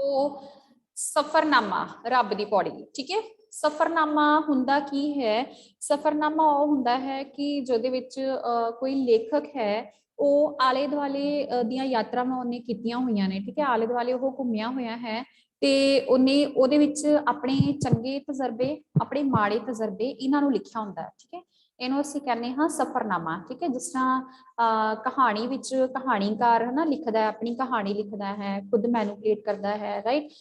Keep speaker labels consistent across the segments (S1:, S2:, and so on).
S1: तो सफरनामा रब दी पौड़ी, ठीक है। सफरनामा हुंदा की है? सफरनामा वो हुंदा है कि जोदे विच कोई लेखक है ਉਹ ਆਲੇ ਦੁਆਲੇ ਦੀਆਂ ਯਾਤਰਾਵਾਂ ਉਹਨੇ ਕੀਤੀਆਂ ਹੋਈਆਂ ਨੇ, ਠੀਕ ਹੈ। ਆਲੇ ਦੁਆਲੇ ਉਹ ਘੁੰਮਿਆ ਹੋਇਆ ਹੈ ਤੇ ਉਹਨੇ ਉਹਦੇ ਵਿੱਚ ਆਪਣੇ ਚੰਗੇ ਤਜਰਬੇ, ਆਪਣੇ ਮਾੜੇ ਤਜਰਬੇ ਇਹਨਾਂ ਨੂੰ ਲਿਖਿਆ ਹੁੰਦਾ ਹੈ, ਠੀਕ ਹੈ। ਇਹਨੂੰ ਅਸੀਂ ਕਹਿੰਦੇ ਹਾਂ ਸਫਰਨਾਮਾ, ਠੀਕ ਹੈ। ਜਿਸ ਤਰ੍ਹਾਂ ਕਹਾਣੀ ਵਿੱਚ ਕਹਾਣੀਕਾਰ ਹੈ ਨਾ ਲਿਖਦਾ ਹੈ, ਆਪਣੀ ਕਹਾਣੀ ਲਿਖਦਾ ਹੈ, ਖੁਦ ਮੈਨੂਪਲੇਟ ਕਰਦਾ ਹੈ, ਰਾਈਟ।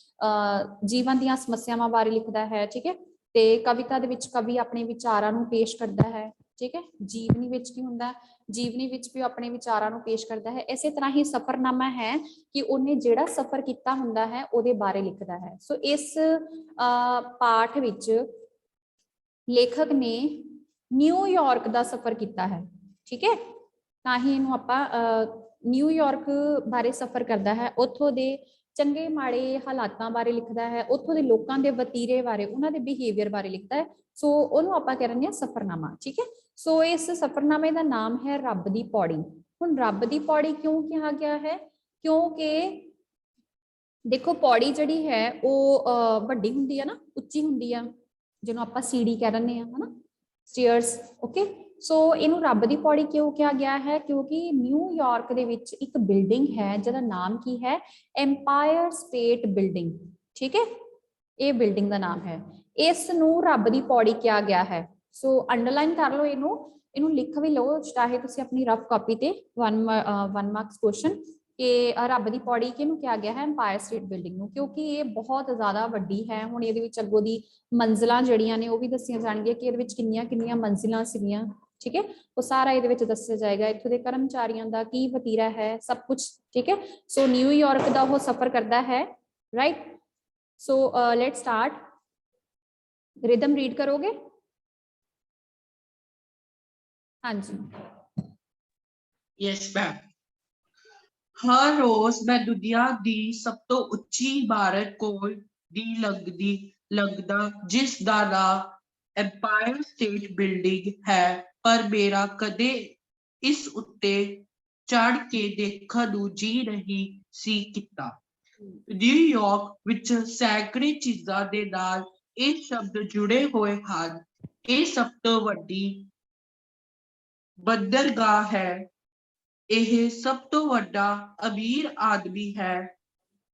S1: ਜੀਵਨ ਦੀਆਂ ਸਮੱਸਿਆਵਾਂ ਬਾਰੇ ਲਿਖਦਾ ਹੈ, ਠੀਕ ਹੈ। ਤੇ ਕਵਿਤਾ ਦੇ ਵਿੱਚ ਕਵੀ ਆਪਣੇ ਵਿਚਾਰਾਂ ਨੂੰ ਪੇਸ਼ ਕਰਦਾ ਹੈ, ਠੀਕ ਹੈ। ਜੀਵਨੀ ਵਿੱਚ ਕੀ ਹੁੰਦਾ, ਜੀਵਨੀ ਵਿੱਚ ਵੀ ਆਪਣੇ ਵਿਚਾਰਾਂ ਨੂੰ ਪੇਸ਼ ਕਰਦਾ ਹੈ। ਇਸੇ ਤਰ੍ਹਾਂ ਹੀ ਸਫਰਨਾਮਾ ਹੈ ਕਿ ਉਹਨੇ ਜਿਹੜਾ ਸਫ਼ਰ ਕੀਤਾ ਹੁੰਦਾ ਹੈ ਉਹਦੇ ਬਾਰੇ ਲਿਖਦਾ ਹੈ। ਸੋ ਇਸ ਪਾਠ ਵਿੱਚ ਲੇਖਕ ਨੇ ਨਿਊਯਾਰਕ ਦਾ ਸਫ਼ਰ ਕੀਤਾ ਹੈ, ਠੀਕ ਹੈ। ਤਾਂ ਹੀ ਇਹਨੂੰ ਆਪਾਂ ਨਿਊਯਾਰਕ ਬਾਰੇ ਸਫ਼ਰ ਕਰਦਾ ਹੈ, ਉੱਥੋਂ ਦੇ ਚੰਗੇ ਮਾੜੇ ਹਾਲਾਤਾਂ ਬਾਰੇ ਲਿਖਦਾ ਹੈ, ਉੱਥੋਂ ਦੇ ਲੋਕਾਂ ਦੇ ਵਤੀਰੇ ਬਾਰੇ, ਉਹਨਾਂ ਦੇ ਬਿਹੇਵੀਅਰ ਬਾਰੇ ਲਿਖਦਾ ਹੈ। ਸੋ ਉਹਨੂੰ ਆਪਾਂ ਕਹਿੰਦੇ ਹਾਂ ਸਫਰਨਾਮਾ, ਠੀਕ ਹੈ। ਸੋ ਇਸ ਸਫਰਨਾਮੇ ਦਾ ਨਾਮ ਹੈ ਰੱਬ ਦੀ ਪੌੜੀ। ਹੁਣ ਰੱਬ ਦੀ ਪੌੜੀ ਕਿਉਂ ਕਿਹਾ ਗਿਆ ਹੈ? ਕਿਉਂਕਿ ਦੇਖੋ ਪੌੜੀ ਜਿਹੜੀ ਹੈ ਉਹ ਵੱਡੀ ਹੁੰਦੀ ਹੈ ਨਾ, ਉੱਚੀ ਹੁੰਦੀ ਆ, ਜਿਹਨੂੰ ਆਪਾਂ ਸੀੜੀ ਕਹਿ ਦਿੰਦੇ ਹਾਂ, ਹਨਾ, ਸਟੇਅਰਸ, ਓਕੇ। ਸੋ ਇਹਨੂੰ ਰੱਬ ਦੀ ਪੌੜੀ ਕਿਉਂ ਕਿਹਾ ਗਿਆ ਹੈ? ਕਿਉਂਕਿ ਨਿਊਯਾਰਕ ਦੇ ਵਿੱਚ ਇੱਕ ਬਿਲਡਿੰਗ ਹੈ ਜਿਹਦਾ ਨਾਮ ਕੀ ਹੈ? ਐਮਪਾਇਰ ਸਟੇਟ ਬਿਲਡਿੰਗ, ਠੀਕ ਹੈ। ਇਹ ਬਿਲਡਿੰਗ ਦਾ ਨਾਮ ਹੈ, ਇਸ ਨੂੰ ਰੱਬ ਦੀ ਪੌੜੀ ਕਿਹਾ ਗਿਆ ਹੈ। ਸੋ ਅੰਡਰਲਾਈਨ ਕਰ ਲਓ ਇਹਨੂੰ ਲਿਖ ਵੀ ਲਓ, ਚਾਹੇ ਤੁਸੀਂ ਆਪਣੀ ਰਫ ਕਾਪੀ ਤੇ 1 ਮਾਰਕਸ ਕੁਐਸਚਨ ਕਿ ਰੱਬ ਦੀ ਪੌੜੀ ਕਿਹਨੂੰ ਕਿਹਾ ਗਿਆ ਹੈ? ਐਮਪਾਇਰ ਸਟੇਟ ਬਿਲਡਿੰਗ ਨੂੰ, ਕਿਉਂਕਿ ਇਹ ਬਹੁਤ ਜ਼ਿਆਦਾ ਵੱਡੀ ਹੈ। ਹੁਣ ਇਹਦੇ ਵਿੱਚ ਅੱਗੋਂ ਦੀ ਮੰਜ਼ਿਲਾਂ ਜਿਹੜੀਆਂ ਨੇ ਉਹ ਵੀ ਦੱਸੀਆਂ ਜਾਣਗੀਆਂ ਕਿ ਇਹਦੇ ਵਿੱਚ ਕਿੰਨੀਆਂ ਕਿੰਨੀਆਂ ਮੰਜ਼ਿਲਾਂ ਸੀਗੀਆਂ, ਠੀਕ ਹੈ। ਉਹ ਸਾਰਾ ਇਹਦੇ ਵਿੱਚ ਦੱਸਿਆ ਜਾਏਗਾ, ਇੱਥੋਂ ਦੇ ਕਰਮਚਾਰੀਆਂ ਦਾ ਕੀ ਵਤੀਰਾ ਹੈ, ਸਭ ਕੁਝ, ਠੀਕ ਹੈ। ਸੋ ਨਿਊਯਾਰਕ ਦਾ ਉਹ ਸਫ਼ਰ ਕਰਦਾ ਹੈ, right. So let's start. Ridham read करोगे? हाँ जी,
S2: यस मैम। हर रोज मैं दुनिया दी सब तो उच्ची इमारत कोल दी लगदा जिस दा नाम एम्पायर स्टेट बिल्डिंग है, पर मेरा कदे इस उत्ते चढ़ के देखण नूं जी नहीं सी कीता। न्यूयॉर्क विच सैकड़े चीज़ां दे नाल ਇਹ ਸ਼ਬਦ ਜੁੜੇ ਹੋਏ ਹਨ। ਇਹ ਸਭ ਤੋਂ ਵੱਡੀ ਬੰਦਰਗਾਹ ਹੈ, ਇਹ ਸਭ ਤੋਂ ਵੱਡਾ ਅਮੀਰ ਆਦਮੀ ਹੈ,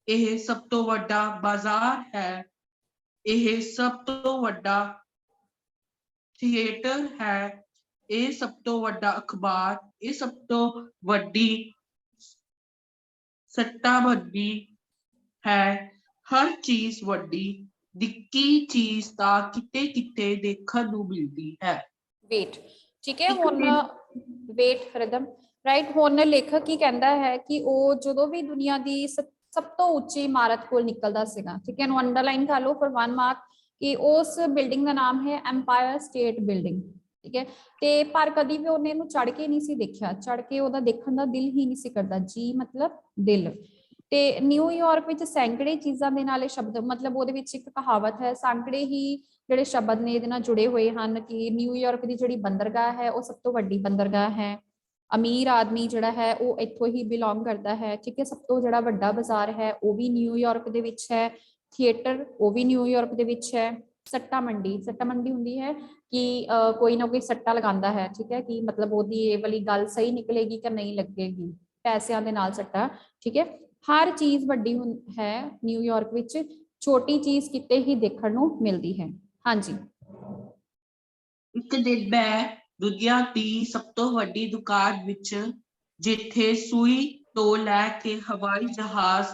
S2: ਇਹ ਸਭ ਤੋਂ ਵੱਡਾ ਬਾਜ਼ਾਰ ਹੈ, ਇਹ ਸਭ ਤੋਂ ਵੱਡਾ ਥੀਏਟਰ ਹੈ, ਇਹ ਸਭ ਤੋਂ ਵੱਡਾ ਅਖਬਾਰ, ਇਹ ਸਭ ਤੋਂ ਵੱਡੀ ਸੱਟਾਬੰਦੀ ਹੈ। ਹਰ ਚੀਜ਼ ਵੱਡੀ दिक्की चीज दा किते किते देखण नूं मिलदी है।
S1: वेट, ठीक है। हुण वेट रिदम, राइट। हुण लेखक की कहंदा है कि ਉਹ ਜਦੋਂ ਵੀ ਦੁਨੀਆ ਦੀ ਸਭ ਤੋਂ ਉੱਚੀ ਇਮਾਰਤ ਕੋਲ ਨਿਕਲਦਾ ਸੀਗਾ, ਠੀਕ ਹੈ। ਇਹਨੂੰ ਅੰਡਰਲਾਈਨ ਕਰ ਲਓ ਫॉर 1 ਮਾਰਕ ਕਿ ਉਸ ਬਿਲਡਿੰਗ ਦਾ ਨਾਮ ਹੈ ਐਮਪਾਇਰ ਸਟੇਟ ਬਿਲਡਿੰਗ, ਠੀਕ ਹੈ। ਤੇ ਪਰ ਕਦੀ ਵੀ ਉਹਨੇ ਇਹਨੂੰ ਚੜ ਕੇ ਨਹੀਂ ਸੀ ਦੇਖਿਆ, ਚੜ ਕੇ ਉਹਦਾ ਦੇਖਣ ਦਾ ਦਿਲ ਹੀ ਨਹੀਂ ਸੀ ਕਰਦਾ। ਜੀ ਮਤਲਬ ਦਿਲ। ਤੇ ਨਿਊਯਾਰਕ ਵਿੱਚ ਸੈਂਕੜੇ ਚੀਜ਼ਾਂ ਦੇ ਨਾਲ ਇਹ ਸ਼ਬਦ, ਮਤਲਬ ਉਹਦੇ ਵਿੱਚ ਇੱਕ ਕਹਾਵਤ ਹੈ, ਸੈਂਕੜੇ ਹੀ ਜਿਹੜੇ ਸ਼ਬਦ ਨੇ ਇਹਦੇ ਨਾਲ ਜੁੜੇ ਹੋਏ ਹਨ ਕਿ ਨਿਊਯਾਰਕ ਦੀ ਜਿਹੜੀ ਬੰਦਰਗਾਹ ਹੈ ਉਹ ਸਭ ਤੋਂ ਵੱਡੀ ਬੰਦਰਗਾਹ ਹੈ। ਅਮੀਰ ਆਦਮੀ ਜਿਹੜਾ ਹੈ ਉਹ ਇੱਥੋਂ ਹੀ ਬਿਲੋਂਗ ਕਰਦਾ ਹੈ, ਠੀਕ ਹੈ। ਸਭ ਤੋਂ ਜਿਹੜਾ ਵੱਡਾ ਬਾਜ਼ਾਰ ਹੈ ਉਹ ਵੀ ਨਿਊਯਾਰਕ ਦੇ ਵਿੱਚ ਹੈ, ਥੀਏਟਰ ਉਹ ਵੀ ਨਿਊਯਾਰਕ ਦੇ ਵਿੱਚ ਹੈ। ਸੱਟਾ ਮੰਡੀ ਹੁੰਦੀ ਹੈ ਕਿ ਕੋਈ ਨਾ ਕੋਈ ਸੱਟਾ ਲਗਾਉਂਦਾ ਹੈ, ਠੀਕ ਹੈ, ਕਿ ਮਤਲਬ ਉਹਦੀ ਇਹ ਵਾਲੀ ਗੱਲ ਸਹੀ ਨਿਕਲੇਗੀ ਕਿ ਨਹੀਂ ਲੱਗੇਗੀ, ਪੈਸਿਆਂ ਦੇ ਨਾਲ ਸੱਟਾ, ਠੀਕ ਹੈ। ਹਰ ਚੀਜ਼ ਵੱਡੀ ਹੈ ਨਿਊਯਾਰਕ ਵਿੱਚ, ਛੋਟੀ ਚੀਜ਼ ਕਿਤੇ ਹੀ ਦੇਖਣ ਨੂੰ ਮਿਲਦੀ ਹੈ। ਹਾਂਜੀ।
S2: ਇੱਕ ਦਿਨ ਮੈਂ ਦੁਨੀਆ ਦੀ ਸਭ ਤੋਂ ਵੱਡੀ ਦੁਕਾਨ ਵਿੱਚ, ਜਿੱਥੇ ਸੂਈ ਤੋਂ ਲੈ ਕੇ ਹਵਾਈ ਜਹਾਜ਼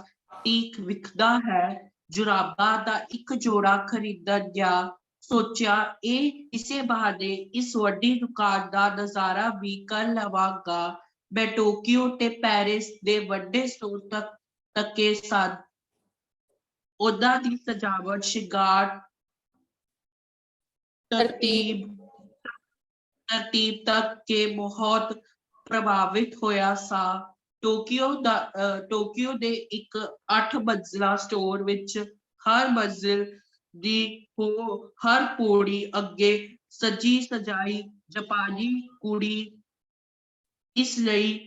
S2: ਤੀਕ ਵਿਕਦਾ ਹੈ, ਜੁਰਾਬਾਂ ਦਾ ਇੱਕ ਜੋੜਾ ਖਰੀਦਣ ਗਿਆ। ਸੋਚਿਆ ਇਹ ਇਸੇ ਬਹਾਨੇ ਇਸ ਵੱਡੀ ਦੁਕਾਨ ਦਾ ਨਜ਼ਾਰਾ ਵੀ ਕਰ ਲਵਾਂਗਾ। ਮੈਂ ਟੋਕੀਓ ਤੇ ਪੈਰਿਸ ਦੇ ਵੱਡੇ ਸਟੋਰ ਤੱਕੇ ਸਨ। ਉਹਨਾਂ ਦੀ ਸਜਾਵਟ, ਸ਼ਿੰਗਾਰ, ਤਰਤੀਬ ਤੱਕ ਕੇ ਬਹੁਤ ਪ੍ਰਭਾਵਿਤ ਹੋਇਆ ਸਾ। ਟੋਕੀਓ ਦੇ ਇੱਕ 8 ਮੰਜ਼ਿਲਾ ਸਟੋਰ ਵਿੱਚ ਹਰ ਮੰਜ਼ਿਲ ਦੀ ਹਰ ਪੌੜੀ ਅੱਗੇ ਸਜੀ ਸਜਾਈ ਜਾਪਾਨੀ ਕੁੜੀ ਇਸ ਲਈ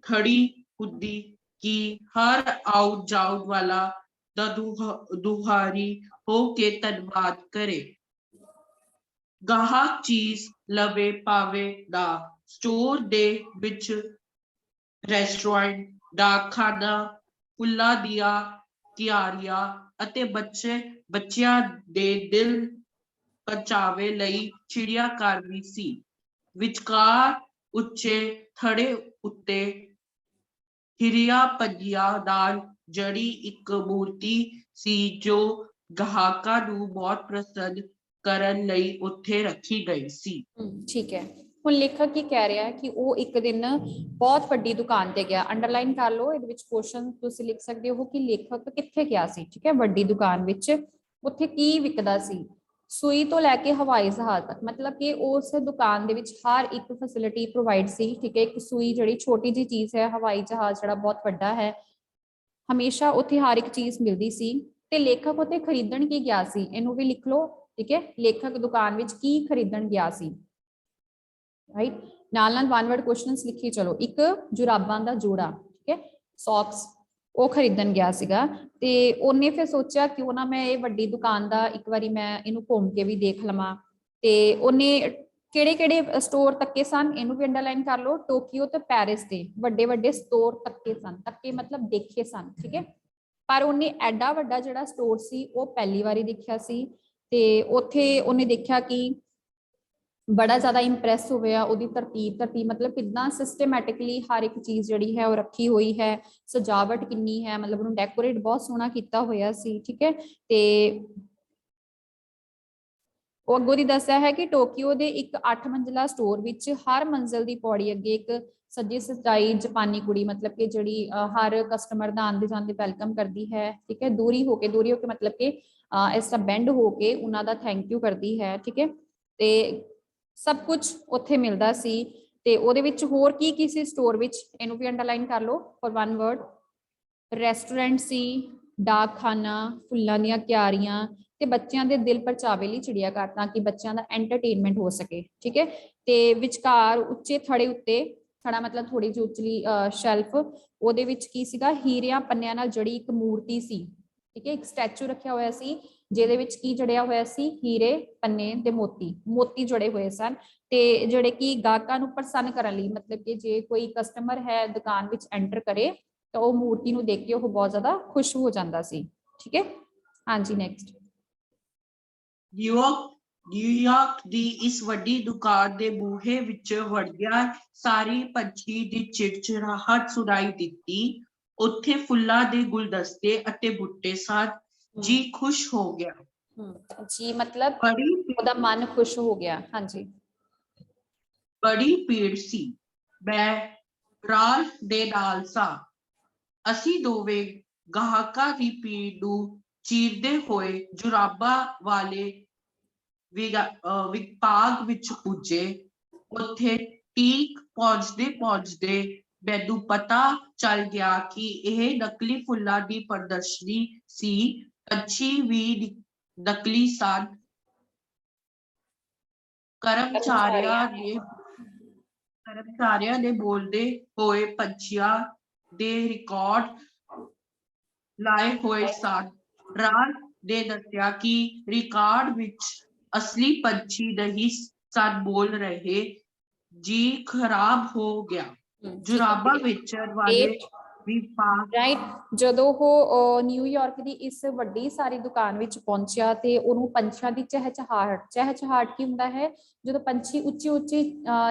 S2: ਖੜੀ ਹੁੰਦੀ ਕਿ ਹਰ ਆਉਟ ਜਾਉਣ ਵਾਲਾ ਦਾ ਦੁਹਾਰੀ ਹੋ ਕੇ ਧੰਨਵਾਦ ਕਰੇ। ਗਾਹਕ ਚੀਜ਼ ਲਵੇ ਭਾਵੇਂ ਦਾ ਸਟੋਰ ਦੇ ਵਿੱਚ ਰੈਸਟੋਰੈਂਟ, ਡਾਕਖਾਨਾ, ਫੁੱਲਾਂ ਦੀਆਂ ਕਿਆਰੀਆਂ ਅਤੇ ਬੱਚਿਆਂ ਦੇ ਦਿਲ ਪਰਚਾਵੇ ਲਈ ਚਿੜੀਆਘਰ ਵੀ ਸੀ। ਵਿਚਕਾਰ ਉੱਚੇ ਥੜੇ ਉੱਤੇ ਹੀਰਿਆ ਪੰਜੀਆਂ ਨਾਲ ਜੜੀ ਇੱਕ ਮੂਰਤੀ ਸੀ ਜੋ ਗਾਹਕਾਂ ਨੂੰ ਬਹੁਤ ਪ੍ਰਸੰਨ ਕਰਨ ਲਈ ਉੱਥੇ ਰੱਖੀ ਗਈ ਸੀ।
S1: ਠੀਕ ਹੈ, ਹੁਣ ਲੇਖਕ ਕੀ ਕਹਿ ਰਿਹਾ ਹੈ ਕਿ ਉਹ ਇੱਕ ਦਿਨ ਬਹੁਤ ਵੱਡੀ ਦੁਕਾਨ ਤੇ ਗਿਆ। ਅੰਡਰਲਾਈਨ ਕਰ ਲਓ, ਇਹਦੇ ਵਿੱਚ ਕੁਐਸਚਨ ਤੁਸੀਂ ਲਿਖ ਸਕਦੇ ਹੋ ਕਿ ਲੇਖਕ ਕਿੱਥੇ ਗਿਆ ਸੀ। ਠੀਕ ਹੈ, ਵੱਡੀ ਦੁਕਾਨ ਵਿੱਚ ਉੱਥੇ ਕੀ ਵਿਕਦਾ ਸੀ? ਸੂਈ ਤੋਂ ਲੈ ਕੇ ਹਵਾਈ ਜਹਾਜ਼ ਤੱਕ, ਮਤਲਬ ਕਿ ਉਸ ਦੁਕਾਨ ਦੇ ਵਿੱਚ ਹਰ ਇੱਕ ਫੈਸਿਲਿਟੀ ਪ੍ਰੋਵਾਈਡ ਸੀ। ਠੀਕ ਹੈ, ਇੱਕ ਸੂਈ ਜਿਹੜੀ ਛੋਟੀ ਜਿਹੀ ਚੀਜ਼ ਹੈ, ਹਵਾਈ ਜਹਾਜ਼ ਜਿਹੜਾ ਬਹੁਤ ਵੱਡਾ ਹੈ, ਹਮੇਸ਼ਾ ਉੱਥੇ ਹਰ ਇੱਕ ਚੀਜ਼ ਮਿਲਦੀ ਸੀ। ਤੇ ਲੇਖਕ ਉੱਥੇ ਖਰੀਦਣ ਕੀ ਗਿਆ ਸੀ, ਇਹਨੂੰ ਵੀ ਲਿਖ ਲਓ। ਠੀਕ ਹੈ, ਲੇਖਕ ਦੁਕਾਨ ਵਿੱਚ ਕੀ ਖਰੀਦਣ ਗਿਆ ਸੀ। ਰਾਈਟ, ਨਾਲ ਨਾਲ ਵਨ ਵਰਡ ਕੁਐਸਚਨਸ ਲਿਖੀ ਚਲੋ। ਇੱਕ ਜੁਰਾਬਾਂ ਦਾ ਜੋੜਾ, ਠੀਕ ਹੈ, ਸੌਕਸ, ਉਹ ਖਰੀਦਣ ਗਿਆ ਸੀਗਾ। ਤੇ ਉਹਨੇ ਫਿਰ ਸੋਚਿਆ ਕਿਉਂ ਨਾ ਮੈਂ ਇਹ ਵੱਡੀ ਦੁਕਾਨ ਦਾ ਇੱਕ ਵਾਰੀ ਮੈਂ ਇਹਨੂੰ ਘੁੰਮ ਕੇ ਵੀ ਦੇਖ ਲਵਾਂ। ਤੇ ਉਹਨੇ ਕਿਹੜੇ ਕਿਹੜੇ ਸਟੋਰ ਤੱਕੇ ਸਨ, ਇਹਨੂੰ ਵੀ ਅੰਡਰਲਾਈਨ ਕਰ ਲਓ। ਟੋਕੀਓ ਤੇ ਪੈਰਿਸ ਦੇ ਵੱਡੇ ਵੱਡੇ ਸਟੋਰ ਤੱਕੇ ਸਨ। ਤੱਕੇ ਮਤਲਬ ਦੇਖੇ ਸਨ। ਠੀਕ ਹੈ, ਪਰ ਉਹਨੇ ਐਡਾ ਵੱਡਾ ਜਿਹੜਾ ਸਟੋਰ ਸੀ ਉਹ ਪਹਿਲੀ ਵਾਰੀ ਦੇਖਿਆ ਸੀ। ਤੇ ਉੱਥੇ ਉਹਨੇ ਦੇਖਿਆ ਕਿ ਬੜਾ ਜ਼ਿਆਦਾ ਇੰਪ੍ਰੈਸ ਹੋਇਆ ਉਹਦੀ ਤਰਤੀਬ ਮਤਲਬ ਕਿੱਦਾਂ ਸਿਸਟਮੈਟਿਕਲੀ ਹਰ ਇੱਕ ਚੀਜ਼ ਜਿਹੜੀ ਹੈ ਉਹ ਰੱਖੀ ਹੋਈ ਹੈ, ਸਜਾਵਟ ਕਿੰਨੀ ਹੈ, ਮਤਲਬ ਉਹਨੂੰ ਡੈਕੋਰੇਟ ਬਹੁਤ ਸੋਹਣਾ ਕੀਤਾ ਹੋਇਆ ਸੀ। ਠੀਕ ਹੈ, ਤੇ ਉਹ ਅੱਗੋਂ ਦੀ ਦੱਸਿਆ ਹੈ ਕਿ ਟੋਕੀਓ ਦੇ ਇੱਕ 8 ਮੰਜ਼ਿਲਾ ਸਟੋਰ ਵਿੱਚ ਹਰ ਮੰਜ਼ਿਲ ਦੀ ਪੌੜੀ ਅੱਗੇ ਇੱਕ ਸੱਜੀ ਸਜਾਈ ਜਾਪਾਨੀ ਕੁੜੀ, ਮਤਲਬ ਕਿ ਜਿਹੜੀ ਹਰ ਕਸਟਮਰ ਦਾ ਆਉਂਦੇ ਜਾਂਦੇ ਵੈਲਕਮ ਕਰਦੀ ਹੈ। ਠੀਕ ਹੈ, ਦੂਰੀ ਹੋ ਕੇ ਮਤਲਬ ਕਿ ਇਸ ਤਰ੍ਹਾਂ ਬੈਂਡ ਹੋ ਕੇ ਉਹਨਾਂ ਦਾ ਥੈਂਕ ਯੂ ਕਰਦੀ ਹੈ। ਠੀਕ ਹੈ, ਤੇ ਸਭ ਕੁਝ ਉੱਥੇ ਮਿਲਦਾ ਸੀ। ਤੇ ਉਹਦੇ ਵਿੱਚ ਹੋਰ ਕੀ ਕੀ ਸੀ ਸਟੋਰ ਵਿੱਚ, ਇਹਨੂੰ ਵੀ ਅੰਡਰਲਾਈਨ ਕਰ ਲਓ ਫॉर वन वर्ड। ਰੈਸਟੋਰੈਂਟ ਸੀ, ਡਾਕਖਾਨਾ, ਫੁੱਲਾਂ ਦੀਆਂ ਕਿਆਰੀਆਂ ਤੇ ਬੱਚਿਆਂ ਦੇ ਦਿਲ ਪਰਚਾਵੇ ਲਈ ਚਿੜੀਆਘਰ, ਤਾਂ ਕਿ ਬੱਚਿਆਂ ਦਾ ਐਂਟਰਟੇਨਮੈਂਟ ਹੋ ਸਕੇ। ਠੀਕ ਹੈ, ਤੇ ਵਿਚਕਾਰ ਉੱਚੇ ਥੜੇ ਉੱਤੇ, ਥੜਾ ਮਤਲਬ ਥੋੜੀ ਜਿਹੀ ਉਚਲੀ ਸ਼ੈਲਫ, ਉਹਦੇ ਵਿੱਚ ਕੀ ਸੀਗਾ, ਹੀਰਿਆਂ ਪੰਨਿਆਂ ਨਾਲ ਜੜੀ ਇੱਕ ਮੂਰਤੀ ਸੀ। ਠੀਕ ਹੈ, ਇੱਕ ਸਟੈਚੂ ਰੱਖਿਆ ਹੋਇਆ ਸੀ ਜਿਹਦੇ ਵਿੱਚ ਕੀ ਜੜਿਆ ਹੋਇਆ ਸੀ, ਹੀਰੇ ਪੰਨੇ ਤੇ ਮੋਤੀ ਜੜੇ ਹੋਏ ਸਨ। ਤੇ ਜਿਹੜੇ ਕਿ ਗਾਹਕਾਂ ਨੂੰ ਪ੍ਰਸੰਨ ਕਰਨ ਲਈ, ਮਤਲਬ ਕਿ ਜੇ ਕੋਈ ਕਸਟਮਰ ਹੈ ਦੁਕਾਨ ਵਿੱਚ ਐਂਟਰ ਕਰੇ ਤਾਂ ਉਹ ਮੂਰਤੀ ਨੂੰ ਦੇਖ ਕੇ ਉਹ ਬਹੁਤ ਜ਼ਿਆਦਾ ਖੁਸ਼ ਹੋ ਜਾਂਦਾ ਸੀ। ਠੀਕ ਹੈ, ਹਾਂਜੀ ਨੈਕਸਟ।
S2: ਨਿਊਯਾਰਕ ਦੀ ਇਸ ਵੱਡੀ ਦੁਕਾਨ ਦੇ ਬੂਹੇ ਵਿੱਚ ਵੜਦਿਆਂ ਸਾਰੀ ਪੰਛੀ ਦੀ ਚਿੜਚਿੜਾਹਟ ਸੁਣਾਈ ਦਿੱਤੀ। ਉੱਥੇ ਫੁੱਲਾਂ ਦੇ ਗੁਲਦਸਤੇ ਅਤੇ ਬੂਟੇ ਸਨ। ਜੀ ਖੁਸ਼ ਹੋ ਗਿਆ।
S1: ਜੀ ਮਤਲਬ ਉਹਦਾ ਮਨ ਖੁਸ਼ ਹੋ ਗਿਆ। ਹਾਂਜੀ,
S2: ਬੜੀ ਭੀੜ ਸੀ। ਮੈਂ ਰਾਲਫ ਦੇ ਨਾਲ ਸਾਂ। ਅਸੀਂ ਦੋਵੇਂ ਗਾਹਕਾਂ ਦੀ ਭੀੜ ਨੂੰ ਚੀਰਦੇ ਹੋਏ ਜੁਰਾਬਾਂ ਵਾਲੇ ਵਿਭਾਗ ਵਿੱਚ ਪੁੱਜੇ। ਉੱਥੇ ਠੀਕ ਪਹੁੰਚਦੇ ਮੈਨੂੰ ਪਤਾ ਚੱਲ ਗਿਆ ਕਿ ਇਹ ਨਕਲੀ ਫੁੱਲਾਂ ਦੀ ਪ੍ਰਦਰਸ਼ਨੀ ਸੀ। ਪੰਛੀ ਵੀ ਨਕਲੀ ਸਨ। ਕਰਮਚਾਰੀਆਂ ਨੇ ਬੋਲਦੇ ਹੋਏ ਪੰਛੀਆਂ ਦੇ ਰਿਕਾਰਡ ਲਾਏ ਹੋਏ ਸਨ। ਰਾਲ ਨੇ ਦੱਸਿਆ ਕਿ ਰਿਕਾਰਡ ਵਿੱਚ ਅਸਲੀ ਪੰਛੀ ਨਹੀਂ ਸਨ ਬੋਲ ਰਹੇ। ਜੀ ਖਰਾਬ ਹੋ ਗਿਆ। ਜੁਰਾਬਾਂ ਵੇਚਣ ਵਾਲੇ ਵਿਭਾਗ
S1: ਰਾਈਟ, ਜਦੋਂ ਉਹ ਨਿਊਯਾਰਕ ਦੀ ਇਸ ਵੱਡੀ ਸਾਰੀ ਦੁਕਾਨ ਵਿੱਚ ਪਹੁੰਚਿਆ ਤੇ ਉਹਨੂੰ ਪੰਛੀਆਂ ਦੀ ਚਹਿਚਹਾਟ ਕੀ ਹੁੰਦਾ ਹੈ, ਜਦੋਂ ਪੰਛੀ ਉੱਚੀ ਉੱਚੀ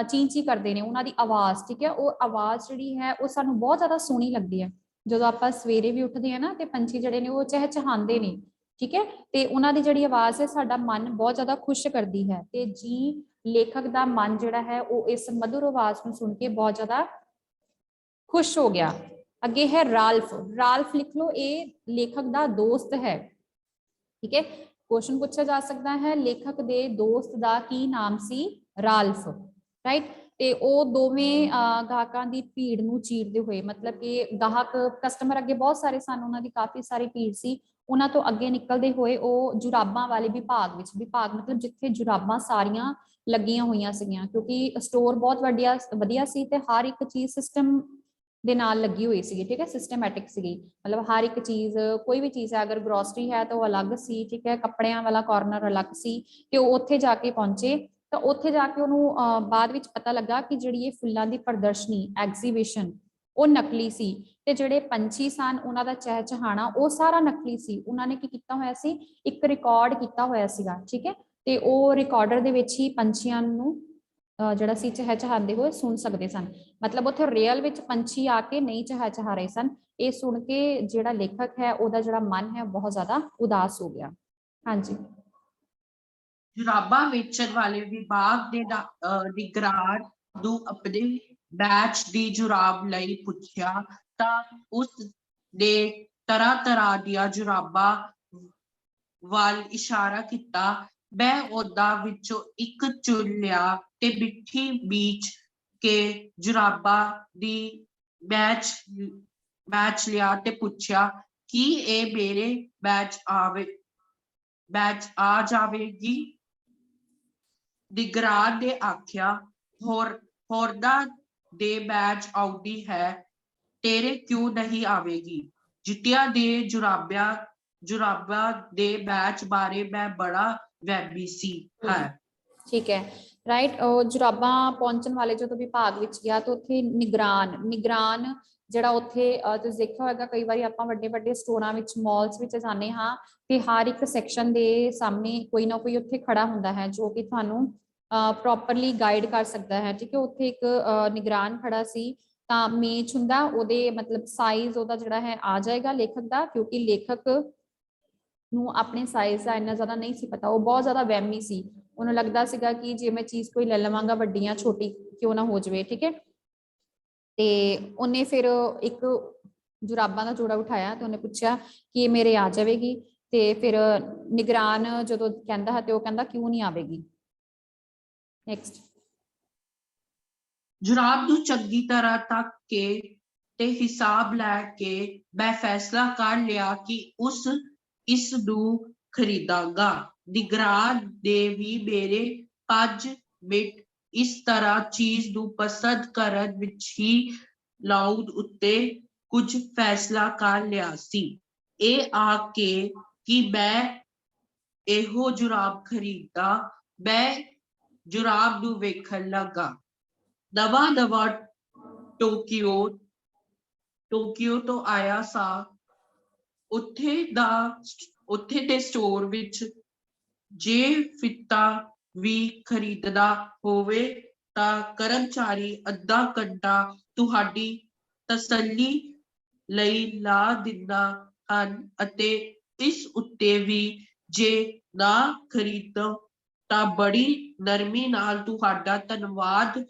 S1: ਚੀਂ ਕਰਦੇ ਨੇ, ਉਹਨਾਂ ਦੀ ਆਵਾਜ਼, ਠੀਕ ਹੈ, ਉਹ ਆਵਾਜ਼ ਜਿਹੜੀ ਹੈ ਉਹ ਸਾਨੂੰ ਬਹੁਤ ਜ਼ਿਆਦਾ ਸੋਹਣੀ ਲੱਗਦੀ ਹੈ। ਜਦੋਂ ਆਪਾਂ ਸਵੇਰੇ ਵੀ ਉੱਠਦੇ ਆ ਨਾ ਤੇ ਪੰਛੀ ਜਿਹੜੇ ਨੇ ਉਹ ਚਹਿਚਹਾਉਂਦੇ ਨੇ। ਠੀਕ ਹੈ, ਤੇ ਉਹਨਾਂ ਦੀ ਜਿਹੜੀ ਆਵਾਜ਼ ਹੈ ਸਾਡਾ ਮਨ ਬਹੁਤ ਜ਼ਿਆਦਾ ਖੁਸ਼ ਕਰਦੀ ਹੈ। ਤੇ ਜੀ ਲੇਖਕ ਦਾ ਮਨ ਜਿਹੜਾ ਹੈ ਉਹ ਇਸ ਮਧੁਰ ਆਵਾਜ਼ ਨੂੰ ਸੁਣ ਕੇ ਬਹੁਤ ਜ਼ਿਆਦਾ ਖੁਸ਼ ਹੋ ਗਿਆ। ਅੱਗੇ ਹੈ ਰਾਲਫ। ਰਾਲਫ ਲਿਖ ਲਓ, ਇਹ ਲੇਖਕ ਦਾ ਦੋਸਤ ਹੈ। ਠੀਕ ਹੈ, ਕੁਐਸਚਨ ਪੁੱਛਿਆ ਜਾ ਸਕਦਾ ਹੈ ਲੇਖਕ ਦੇ ਦੋਸਤ ਦਾ ਕੀ ਨਾਮ ਸੀ, ਰਾਲਫ। ਰਾਈਟ, ਤੇ ਉਹ ਦੋਵੇਂ ਗਾਹਕਾਂ ਦੀ ਭੀੜ ਨੂੰ ਚੀਰਦੇ ਹੋਏ, ਮਤਲਬ ਕਿ ਗਾਹਕ ਕਸਟਮਰ ਅੱਗੇ ਬਹੁਤ ਸਾਰੇ ਸਨ, ਉਹਨਾਂ ਦੀ ਕਾਫੀ ਸਾਰੀ ਭੀੜ ਸੀ, ਉਹਨਾਂ ਤੋਂ ਅੱਗੇ ਨਿਕਲਦੇ ਹੋਏ ਉਹ ਜੁਰਾਬਾਂ ਵਾਲੇ ਵਿਭਾਗ ਵਿੱਚ, ਵਿਭਾਗ ਮਤਲਬ ਜਿੱਥੇ ਜੁਰਾਬਾਂ ਸਾਰੀਆਂ ਲੱਗੀਆਂ ਹੋਈਆਂ ਸੀਗੀਆਂ, ਕਿਉਂਕਿ ਸਟੋਰ ਬਹੁਤ ਵਧੀਆ ਸੀ ਤੇ ਹਰ ਇੱਕ ਚੀਜ਼ ਸਿਸਟਮ ਦੇ ਨਾਲ ਲੱਗੀ ਹੋਈ ਸੀਗੀ, ਠੀਕ ਹੈ, ਸਿਸਟਮੈਟਿਕ ਸੀਗੀ। ਮਤਲਬ ਹਰ ਇੱਕ ਚੀਜ਼, ਕੋਈ ਵੀ ਚੀਜ਼ ਹੈ, ਅਗਰ ਗਰੋਸਰੀ ਹੈ ਤਾਂ ਉਹ ਅਲੱਗ ਸੀ, ਠੀਕ ਹੈ, ਕੱਪੜਿਆਂ ਵਾਲਾ ਕਾਰਨਰ ਅਲੱਗ ਸੀ। ਤੇ ਉਹ ਉੱਥੇ ਜਾ ਕੇ ਪਹੁੰਚੇ ਤਾਂ ਉੱਥੇ ਜਾ ਕੇ ਉਹਨੂੰ ਬਾਅਦ ਵਿੱਚ ਪਤਾ ਲੱਗਾ ਕਿ ਜਿਹੜੀ ਇਹ ਫੁੱਲਾਂ ਦੀ ਪ੍ਰਦਰਸ਼ਨੀ ਐਗਜ਼ੀਬਿਸ਼ਨ ਉਹ ਨਕਲੀ ਸੀ, ਤੇ ਜਿਹੜੇ ਪੰਛੀ ਸਨ ਉਹਨਾਂ ਦਾ ਚਹਿਚਹਾਣਾ ਉਹ ਸਾਰਾ ਨਕਲੀ ਸੀ। ਉਹਨਾਂ ਨੇ ਕੀ ਕੀਤਾ ਹੋਇਆ ਸੀ, ਇੱਕ ਰਿਕਾਰਡ ਕੀਤਾ ਹੋਇਆ ਸੀਗਾ, ਠੀਕ ਹੈ, ਤੇ ਉਹ ਰਿਕਾਰਡਰ ਦੇ ਵਿੱਚ ਹੀ ਪੰਛੀਆਂ ਨੂੰ ਜਿਹੜਾ ਸੀ ਚਹਿਚਹਾਉਂਦੇ ਹੋਏ ਸੁਣ ਸਕਦੇ ਸਨ। ਮਤਲਬ ਉੱਥੇ ਰੀਅਲ ਵਿੱਚ ਪੰਛੀ ਆ ਕੇ ਨਹੀਂ ਚਹਿਚਹਾ ਰਹੇ ਸਨ। ਇਹ ਸੁਣ ਕੇ ਜਿਹੜਾ ਲੇਖਕ ਹੈ ਉਹਦਾ ਜਿਹੜਾ ਮਨ ਹੈ ਬਹੁਤ ਜ਼ਿਆਦਾ ਉਦਾਸ ਹੋ ਗਿਆ। ਹਾਂਜੀ।
S2: ਜੁਰਾਬਾਂ ਵੇਚਣ ਵਾਲੇ ਵਿਭਾਗ ਦੇ ਨਿਗਰਾਨ ਨੂੰ ਆਪਣੇ ਬੈਚ ਦੀ ਜੁਰਾਬ ਲਈ ਪੁੱਛਿਆ ਤਾਂ ਉਸ ਨੇ ਤਰ੍ਹਾਂ ਤਰ੍ਹਾਂ ਦੀਆਂ ਜੁਰਾਬਾਂ ਵੱਲ ਇਸ਼ਾਰਾ ਕੀਤਾ। ਮੈਂ ਉਹਨਾਂ ਵਿੱਚੋਂ ਇੱਕ ਚੁਣ ਲਿਆ ਤੇ ਮਿੱਠੀ ਬੀਚ ਕੇ ਜੁਰਾਬਾਂ ਦੀ ਮੈਚ ਲਿਆ ਤੇ ਪੁੱਛਿਆ ਕੀ ਇਹ ਮੇਰੇ ਮੈਚ ਆ ਜਾਵੇਗੀ। ਨਿਗਰਾਨ ਨੇ ਆਖਿਆ ਹੋਰਨਾਂ ਦੇ ਮੈਚ ਆਉਂਦੀ ਹੈ, ਤੇਰੇ ਕਿਉਂ ਨਹੀਂ ਆਵੇਗੀ। ਜਿੱਤਿਆ ਦੇ ਜੁਰਾਬਾਂ ਦੇ ਮੈਚ ਬਾਰੇ ਮੈਂ ਬੜਾ ਵਹਿਮੀ ਸੀ ਹੈ।
S1: ਠੀਕ ਹੈ, ਰਾਈਟ। ਜੁਰਾਬਾਂ ਪਹੁੰਚਣ ਵਾਲੇ ਜਦੋਂ ਵਿਭਾਗ ਵਿੱਚ ਗਿਆ ਤਾਂ ਉੱਥੇ ਨਿਗਰਾਨ ਜਿਹੜਾ ਉੱਥੇ ਤੁਸੀਂ ਦੇਖਿਆ ਹੋਏਗਾ ਕਈ ਵਾਰੀ ਆਪਾਂ ਵੱਡੇ ਵੱਡੇ ਸਟੋਰਾਂ ਵਿੱਚ, ਮਾਲਸ ਵਿੱਚ ਜਾਂਦੇ ਹਾਂ ਤੇ ਹਰ ਇੱਕ ਸੈਕਸ਼ਨ ਦੇ ਸਾਹਮਣੇ ਕੋਈ ਨਾ ਕੋਈ ਉੱਥੇ ਖੜਾ ਹੁੰਦਾ ਹੈ ਜੋ ਕਿ ਤੁਹਾਨੂੰ ਪ੍ਰੋਪਰਲੀ ਗਾਈਡ ਕਰ ਸਕਦਾ ਹੈ, ਠੀਕ ਹੈ। ਉੱਥੇ ਇੱਕ ਨਿਗਰਾਨ ਖੜਾ ਸੀ ਤਾਂ ਮੇਚ ਹੁੰਦਾ, ਉਹਦੇ ਮਤਲਬ ਸਾਈਜ਼ ਉਹਦਾ ਜਿਹੜਾ ਹੈ ਆ ਜਾਏਗਾ ਲੇਖਕ ਦਾ, ਕਿਉਂਕਿ ਲੇਖਕ ਨੂੰ ਆਪਣੇ ਸਾਈਜ਼ ਦਾ ਇੰਨਾ ਜ਼ਿਆਦਾ ਨਹੀਂ ਸੀ ਪਤਾ। ਉਹ ਬਹੁਤ ਜ਼ਿਆਦਾ ਵਹਿਮੀ ਸੀ, ਉਹਨੂੰ ਲੱਗਦਾ ਸੀਗਾ ਕਿ ਜੇ ਮੈਂ ਚੀਜ਼ ਕੋਈ ਲੈ ਲਵਾਂਗਾ ਵੱਡੀ ਜਾਂ ਛੋਟੀ ਕਿਉਂ ਨਾ ਹੋ ਜਾਵੇ, ਠੀਕ ਹੈ। ਤੇ ਉਹਨੇ ਫਿਰ ਇੱਕ ਜੁਰਾਬਾਂ ਦਾ ਜੋੜਾ ਉਠਾਇਆ ਤੇ ਉਹਨੇ ਪੁੱਛਿਆ ਕਿ ਇਹ ਮੇਰੇ ਆ ਜਾਵੇਗੀ। ਤੇ ਫਿਰ ਨਿਗਰਾਨ ਜਦੋਂ ਕਹਿੰਦਾ ਹੈ ਤੇ ਉਹ ਕਹਿੰਦਾ ਕਿਉਂ ਨਹੀਂ ਆਵੇਗੀ। ਨੈਕਸਟ।
S2: ਜੁਰਾਬ ਨੂੰ ਚੰਗੀ ਤਰ੍ਹਾਂ ਤੱਕ ਕੇ ਤੇ ਹਿਸਾਬ ਲੈ ਕੇ ਮੈਂ ਫੈਸਲਾ ਕਰ ਲਿਆ ਕਿ ਇਸ ਨੂੰ ਖਰੀਦਾਂਗਾ। ਨਿਗਰਾਨ ਨੇ ਵੀ ਮੇਰੇ 5 ਮਿੰਟ ਇਸ ਤਰ੍ਹਾਂ ਚੀਜ਼ ਨੂੰ ਪਸੰਦ ਕਰਨ ਵਿੱਚ ਹੀ ਲਾਉਣ ਉੱਤੇ ਕੁਝ ਫੈਸਲਾ ਕਰ ਲਿਆ ਸੀ। ਇਹ ਆ ਕੇ ਕਿ ਮੈਂ ਇਹੋ ਜੁਰਾਬ ਖਰੀਦਾ, ਮੈਂ ਜੁਰਾਬ ਨੂੰ ਵੇਖਣ ਲੱਗਾ। ਨਵਾਂ ਟੋਕੀਓ ਤੋਂ ਆਇਆ ਸਾਂ। ਉੱਥੇ ਦੇ ਸਟੋਰ ਵਿੱਚ ਜੇ ਫੀਤਾ ਵੀ ਖਰੀਦਣਾ ਹੋਵੇ ਤਾਂ ਕਰਮਚਾਰੀ ਅੱਧਾ ਘੰਟਾ ਤੁਹਾਡੀ ਤਸੱਲੀ ਲਈ ਲਾ ਦਿੰਦਾ ਹਨ ਅਤੇ ਇਸ ਉੱਤੇ ਵੀ ਜੇ ਨਾ ਖਰੀਦੋ ਤਾਂ ਬੜੀ ਨਰਮੀ ਨਾਲ ਤੁਹਾਡਾ ਧੰਨਵਾਦ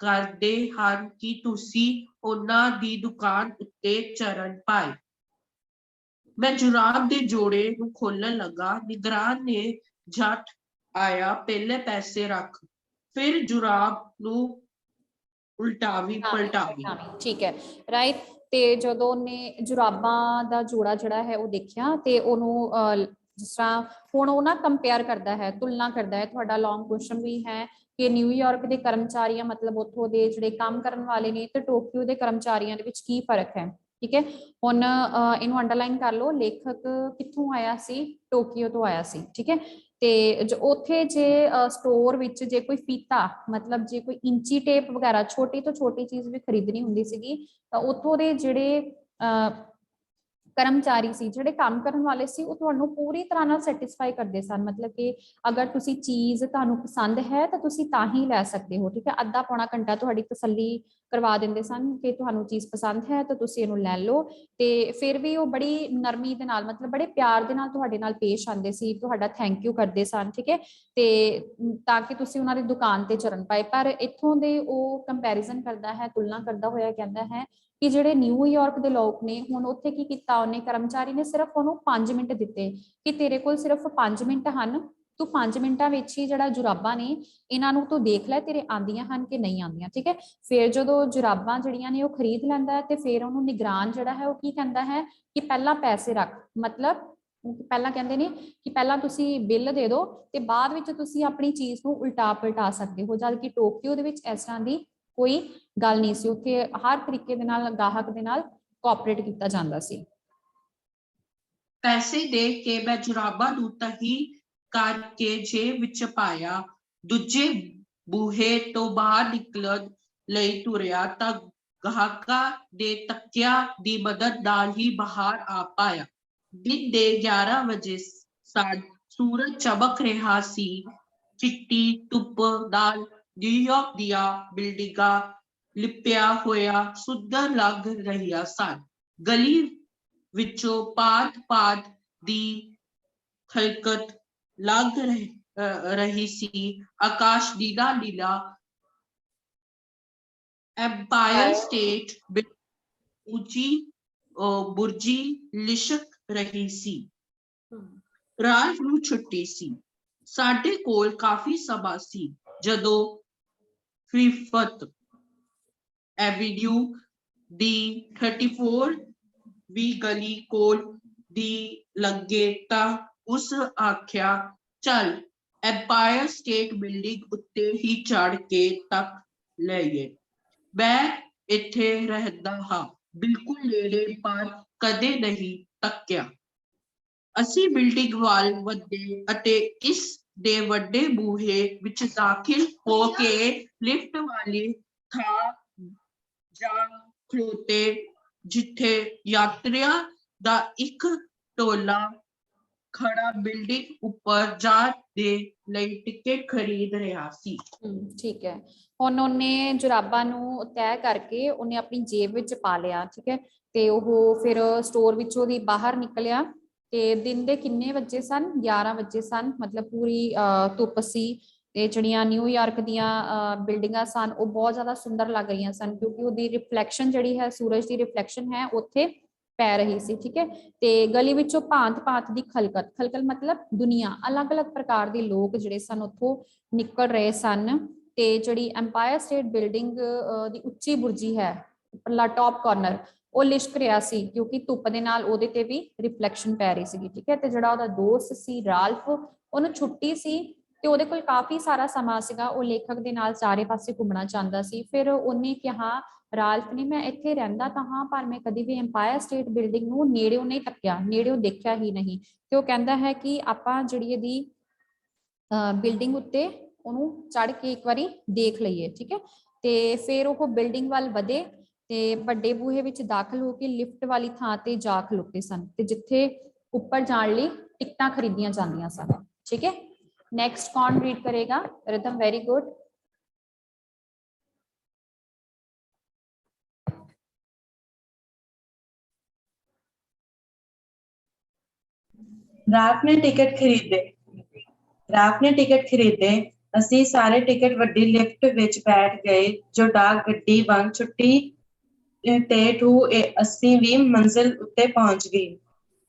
S2: ਕਰਦੇ ਹਨ ਕਿ ਤੁਸੀਂ ਉਹਨਾਂ ਦੀ ਦੁਕਾਨ ਉੱਤੇ ਚਰਨ ਪਾਏ। ਮੈਂ ਜੁਰਾਬ ਦੇ ਜੋੜੇ ਨੂੰ ਖੋਲਣ ਲੱਗਾ। ਨਿਗਰਾਨ ਨੇ ਝੱਟ ਆਇਆ, ਪਹਿਲੇ ਪੈਸੇ ਰੱਖ, ਫਿਰ ਜੁਰਾਬ ਨੂੰ ਉਲਟਾਵੀ ਪਲਟਾਵੀ।
S1: ਠੀਕ ਹੈ, ਰਾਈਟ। ਤੇ ਜਦੋਂ ਉਹਨੇ ਜੁਰਾਬਾਂ ਦਾ ਜੋੜਾ ਜਿਹੜਾ ਹੈ ਉਹ ਦੇਖਿਆ ਤੇ ਉਹਨੂੰ ਜਿਸ ਤਰ੍ਹਾਂ ਹੁਣ ਉਹ ਨਾ ਕੰਪੇਅਰ ਕਰਦਾ ਹੈ, ਤੁਲਨਾ ਕਰਦਾ ਹੈ। ਤੁਹਾਡਾ ਲੌਂਗ ਕੁਐਸਚਨ ਵੀ ਹੈ ਕਿ ਨਿਊਯਾਰਕ ਦੇ ਕਰਮਚਾਰੀਆਂ ਮਤਲਬ ਉੱਥੋਂ ਦੇ ਜਿਹੜੇ ਕੰਮ ਕਰਨ ਵਾਲੇ ਨੇ ਤੇ ਟੋਕੀਓ ਦੇ ਕਰਮਚਾਰੀਆਂ ਦੇ ਵਿੱਚ ਕੀ ਫਰਕ ਹੈ, ਠੀਕ ਹੈ। ਹੁਣ ਇਹਨੂੰ ਅੰਡਰਲਾਈਨ ਕਰ ਲਓ, ਲੇਖਕ ਕਿੱਥੋਂ ਆਇਆ ਸੀ, ਟੋਕੀਓ ਤੋਂ ਆਇਆ ਸੀ, ਠੀਕ ਹੈ। ਤੇ ਉੱਥੇ ਜੇ ਸਟੋਰ ਵਿੱਚ ਜੇ ਕੋਈ ਫੀਤਾ ਮਤਲਬ ਜੇ ਕੋਈ ਇੰਚੀ ਟੇਪ ਵਗੈਰਾ ਛੋਟੀ ਤੋਂ ਛੋਟੀ ਚੀਜ਼ ਵੀ ਖਰੀਦਣੀ ਹੁੰਦੀ ਸੀਗੀ ਤਾਂ ਉੱਥੋਂ ਦੇ ਜਿਹੜੇ ਕਰਮਚਾਰੀ ਸੀ, ਜਿਹੜੇ ਕੰਮ ਕਰਨ ਵਾਲੇ ਸੀ, ਉਹ ਤੁਹਾਨੂੰ ਪੂਰੀ ਤਰ੍ਹਾਂ ਨਾਲ ਸੈਟੀਸਫਾਈ ਕਰਦੇ ਸਨ। ਮਤਲਬ ਕਿ ਅਗਰ ਤੁਸੀਂ ਚੀਜ਼ ਤੁਹਾਨੂੰ ਪਸੰਦ ਹੈ ਤਾਂ ਤੁਸੀਂ ਤਾਂ ਹੀ ਲੈ ਸਕਦੇ ਹੋ, ਠੀਕ ਹੈ। ਅੱਧਾ ਪੌਣਾ ਘੰਟਾ ਤੁਹਾਡੀ ਤਸੱਲੀ ਕਰਵਾ ਦਿੰਦੇ ਸਨ ਕਿ ਤੁਹਾਨੂੰ ਚੀਜ਼ ਪਸੰਦ ਹੈ ਤਾਂ ਤੁਸੀਂ ਇਹਨੂੰ ਲੈ ਲਓ। ਤੇ ਫਿਰ ਵੀ ਉਹ ਬੜੀ ਨਰਮੀ ਦੇ ਨਾਲ ਮਤਲਬ ਬੜੇ ਪਿਆਰ ਦੇ ਨਾਲ ਤੁਹਾਡੇ ਨਾਲ ਪੇਸ਼ ਆਉਂਦੇ ਸੀ, ਤੁਹਾਡਾ ਥੈਂਕ ਯੂ ਕਰਦੇ ਸਨ, ਠੀਕ ਹੈ, ਤੇ ਤਾਂ ਕਿ ਤੁਸੀਂ ਉਹਨਾਂ ਦੀ ਦੁਕਾਨ ਤੇ ਚਰਨ ਪਾਏ। ਪਰ ਇੱਥੋਂ ਦੇ ਉਹ ਕੰਪੈਰੀਜ਼ਨ ਕਰਦਾ ਹੈ, ਤੁਲਨਾ ਕਰਦਾ ਹੋਇਆ ਕਹਿੰਦਾ ਹੈ ਕਿ ਜਿਹੜੇ ਨਿਊਯਾਰਕ ਦੇ ਲੋਕ ਨੇ, ਹੁਣ ਉੱਥੇ ਕੀ ਕੀਤਾ ਉਹਨੇ, ਕਰਮਚਾਰੀ ਨੇ ਸਿਰਫ ਉਹਨੂੰ 5 ਮਿੰਟ ਦਿੱਤੇ ਕਿ ਤੇਰੇ ਕੋਲ ਸਿਰਫ 5 ਮਿੰਟ ਹਨ, ਤੂੰ 5 ਮਿੰਟਾਂ ਵਿੱਚ ਹੀ ਜਿਹੜਾ ਜੁਰਾਬਾਂ ਨੇ ਇਹਨਾਂ ਨੂੰ ਤੂੰ ਦੇਖ ਲੈ ਤੇਰੇ ਆਂਦੀਆਂ ਹਨ ਕਿ ਨਹੀਂ ਆਂਦੀਆਂ, ਠੀਕ ਹੈ। ਫਿਰ ਜਦੋਂ ਜੁਰਾਬਾਂ ਜਿਹੜੀਆਂ ਨੇ ਉਹ ਖਰੀਦ ਲੈਂਦਾ ਹੈ ਤੇ ਫਿਰ ਉਹਨੂੰ ਨਿਗਰਾਨ ਜਿਹੜਾ ਹੈ ਉਹ ਕੀ ਕਹਿੰਦਾ ਹੈ ਕਿ ਪਹਿਲਾਂ ਪੈਸੇ ਰੱਖ। ਮਤਲਬ ਪਹਿਲਾਂ ਕਹਿੰਦੇ ਨੇ ਕਿ ਪਹਿਲਾਂ ਤੁਸੀਂ ਬਿੱਲ ਦੇ ਦਿਓ ਤੇ ਬਾਅਦ ਵਿੱਚ ਤੁਸੀਂ ਆਪਣੀ ਚੀਜ਼ ਨੂੰ ਉਲਟਾ ਪਲਟਾ ਸਕਦੇ ਹੋ, ਜਦ ਕਿ ਟੋਕੀਓ ਦੇ ਵਿੱਚ ਇਸ ਤਰ੍ਹਾਂ ਦੀ कोई गल नहीं सी, उत्थे हर तरीके दे नाल गाहक दे नाल कोऑपरेट किया जाता सी।
S2: पैसे दे के मैं जुराबा नूं तही करके जेब विच पाया, दूजे बूहे तो बाहर निकलन लई तुरिया तां ਗਾਹਕਾਂ ਦੇ ਤੱਕਿਆਂ ਦੀ ਮਦਦ ਨਾਲ ਹੀ ਬਾਹਰ ਆ ਪਾਇਆ। ਦਿਨ ਦੇ 11 ਵਜੇ ਸਨ, ਸੂਰਜ ਚਮਕ ਰਿਹਾ ਸੀ, ਚਿੱਟੀ ਧੁੱਪ ਨਾਲ ਨਿਊਯਾਰਕ ਦੀਆਂ ਬਿਲਡਿੰਗਾਂ ਲਿਪਿਆ ਹੋਇਆ ਸੁੰਦਰ ਲੱਗ ਰਹੀਆਂ ਸਨ। ਗਲੀ ਵਿੱਚੋਂ ਭਾਂਤ-ਭਾਂਤ ਦੀ ਖਲਕਤ ਲੱਗ ਰਹੀ ਸੀ। ਆਕਾਸ਼ ਨੀਲਾ ਨੀਲਾ एम्पायर स्टेट ऊंची बुर्जी लिशक रही सी। रात ਨੂੰ ਛੁੱਟੀ ਸੀ। ਸਾਡੇ ਕੋਲ ਕਾਫੀ ਸਮਾਂ ਸੀ ਜਦੋਂ ਫਿਫਥ ਐਵੀਨਿਊ ਦੀ 34ਵੀਂ ਗਲੀ ਕੋਲ ਦੀ ਲੰਘੇ ਤਾਂ ਉਸ ਆਖਿਆ, ਚੱਲ ਐम्पायर ਸਟੇਟ ਬਿਲਡਿੰਗ ਉੱਤੇ ਹੀ ਚੜ ਕੇ ਤੱਕ ਲਈਏ। मैं इत्थे रहदा हां, बिल्कुल नेड़े, पर कदे नहीं तक्या। ਅਸੀਂ ਬਿਲਡਿੰਗ ਵੱਲ ਵਧੇ ਅਤੇ ਇਸ ਦੇ ਵੱਡੇ ਬੂਹੇ ਵਿੱਚ ਦਾਖਲ ਹੋ ਕੇ ਲਿਫਟ ਵਾਲੀ ਥਾਂ ਜਾ ਖਲੋਤੇ, ਜਿੱਥੇ ਯਾਤਰੀਆਂ ਦਾ ਇੱਕ ਟੋਲਾ ਖੜਾ ਬਿਲਡਿੰਗ ਉੱਪਰ ਜਾਣ ਦੇ ਲਈ ਟਿਕਟ ਖਰੀਦ ਰਿਹਾ ਸੀ।
S1: ठीक है, ਹੁਣ ਉਹਨੇ ਜੁਰਾਬਾਂ ਨੂੰ ਤੈਅ ਕਰਕੇ ਉਹਨੇ ਆਪਣੀ ਜੇਬ ਵਿੱਚ ਪਾ ਲਿਆ। ਠੀਕ ਹੈ, ਤੇ ਉਹ ਫਿਰ ਸਟੋਰ ਵਿੱਚੋਂ ਦੀ ਬਾਹਰ ਨਿਕਲਿਆ ਤੇ ਦਿਨ ਦੇ ਕਿੰਨੇ ਵਜੇ ਸਨ? 11 ਵਜੇ ਸਨ, ਮਤਲਬ ਪੂਰੀ ਧੁੱਪ ਸੀ ਤੇ ਜਿਹੜੀਆਂ ਨਿਊਯਾਰਕ ਦੀਆਂ ਬਿਲਡਿੰਗਾਂ ਸਨ ਉਹ ਬਹੁਤ ਜ਼ਿਆਦਾ ਸੁੰਦਰ ਲੱਗ ਰਹੀਆਂ ਸਨ, ਕਿਉਂਕਿ ਉਹਦੀ ਰਿਫਲੈਕਸ਼ਨ ਜਿਹੜੀ ਹੈ, ਸੂਰਜ ਦੀ ਰਿਫਲੈਕਸ਼ਨ ਹੈ ਉੱਥੇ ਪੈ ਰਹੀ ਸੀ। ਠੀਕ ਹੈ, ਤੇ ਗਲੀ ਵਿੱਚੋਂ ਭਾਂਤ-ਭਾਂਤ ਦੀ ਖਲਕਤ ਮਤਲਬ ਦੁਨੀਆ, ਅਲੱਗ-ਅਲੱਗ ਪ੍ਰਕਾਰ ਦੇ ਲੋਕ ਜਿਹੜੇ ਸਨ ਉੱਥੋਂ ਨਿਕਲ ਰਹੇ ਸਨ। ਤੇ ਜਿਹੜੀ ਐम्पायर ਸਟੇਟ ਬਿਲਡਿੰਗ ਦੀ ਉੱਚੀ ਬੁਰਜੀ ਹੈ, ਉੱਪਰਲਾ ਟੌਪ ਕਾਰਨਰ, ਉਹ ਲਿਸ਼ਕ ਰਿਹਾ ਸੀ ਕਿਉਂਕਿ ਧੁੱਪ ਦੇ ਨਾਲ ਉਹਦੇ ਤੇ ਵੀ ਰਿਫਲੈਕਸ਼ਨ ਪੈ ਰਹੀ ਸੀਗੀ। ਠੀਕ ਹੈ, ਤੇ ਜਿਹੜਾ ਉਹਦਾ ਦੋਸਤ ਸੀ ਰਾਲਫ, ਉਹਨੂੰ ਛੁੱਟੀ ਸੀ ਤੇ ਉਹਦੇ ਕੋਲ ਕਾਫੀ ਸਾਰਾ ਸਮਾਂ ਸੀਗਾ, ਉਹ ਲੇਖਕ ਦੇ ਨਾਲ ਚਾਰੇ ਪਾਸੇ ਘੁੰਮਣਾ ਚਾਹੁੰਦਾ ਸੀ। ਫਿਰ ਉਹਨੇ ਕਿਹਾ, ਰਾਲਫ ਨੇ, ਮੈਂ ਇੱਥੇ ਰਹਿੰਦਾ ਤਾਂ ਹਾਂ, ਪਰ ਮੈਂ ਕਦੀ ਵੀ ਐम्पायर ਸਟੇਟ ਬਿਲਡਿੰਗ ਨੂੰ ਨੇੜਿਓਂ ਨਹੀਂ ਤੱਕਿਆ, ਨੇੜਿਓਂ ਦੇਖਿਆ ਹੀ ਨਹੀਂ। ਤੇ ਉਹ ਕਹਿੰਦਾ ਹੈ ਕਿ ਆਪਾਂ ਜਿਹੜੀ ਇਹਦੀ ਬਿਲਡਿੰਗ ਉੱਤੇ ਉਹਨੂੰ ਚੜ ਕੇ ਇੱਕ ਵਾਰੀ ਦੇਖ ਲਈਏ। ਠੀਕ ਹੈ, ਤੇ ਫਿਰ ਉਹ ਬਿਲਡਿੰਗ ਵੱਲ ਵਧੇ ਤੇ ਵੱਡੇ ਬੂਹੇ ਵਿੱਚ ਦਾਖਲ ਹੋ ਕੇ ਲਿਫਟ ਵਾਲੀ ਥਾਂ ਤੇ ਜਾ ਖਲੋਤੇ ਸਨ, ਤੇ ਜਿੱਥੇ ਉੱਪਰ ਜਾਣ ਲਈ ਟਿਕਟਾਂ ਖਰੀਦੀਆਂ ਜਾਂਦੀਆਂ ਸਨ। ਠੀਕ ਹੈ, ਨੈਕਸਟ ਕੌਣ ਰੀਡ ਕਰੇਗਾ? Rhythm, very good.
S3: रात ने टिकट खरीदे। ਅਸੀਂ ਸਾਰੇ ਟਿਕਟ ਵੱਡੀ ਲਿਫਟ ਵਿੱਚ ਬੈਠ ਗਏ ਜੋ ਡਾਕ ਗੱਡੀ ਵਾਂਗ ਛੁੱਟੀ ਤੇ ਅਸੀਂ ਵੀ ਮੰਜ਼ਿਲ ਉੱਤੇ ਪਹੁੰਚ ਗਈ।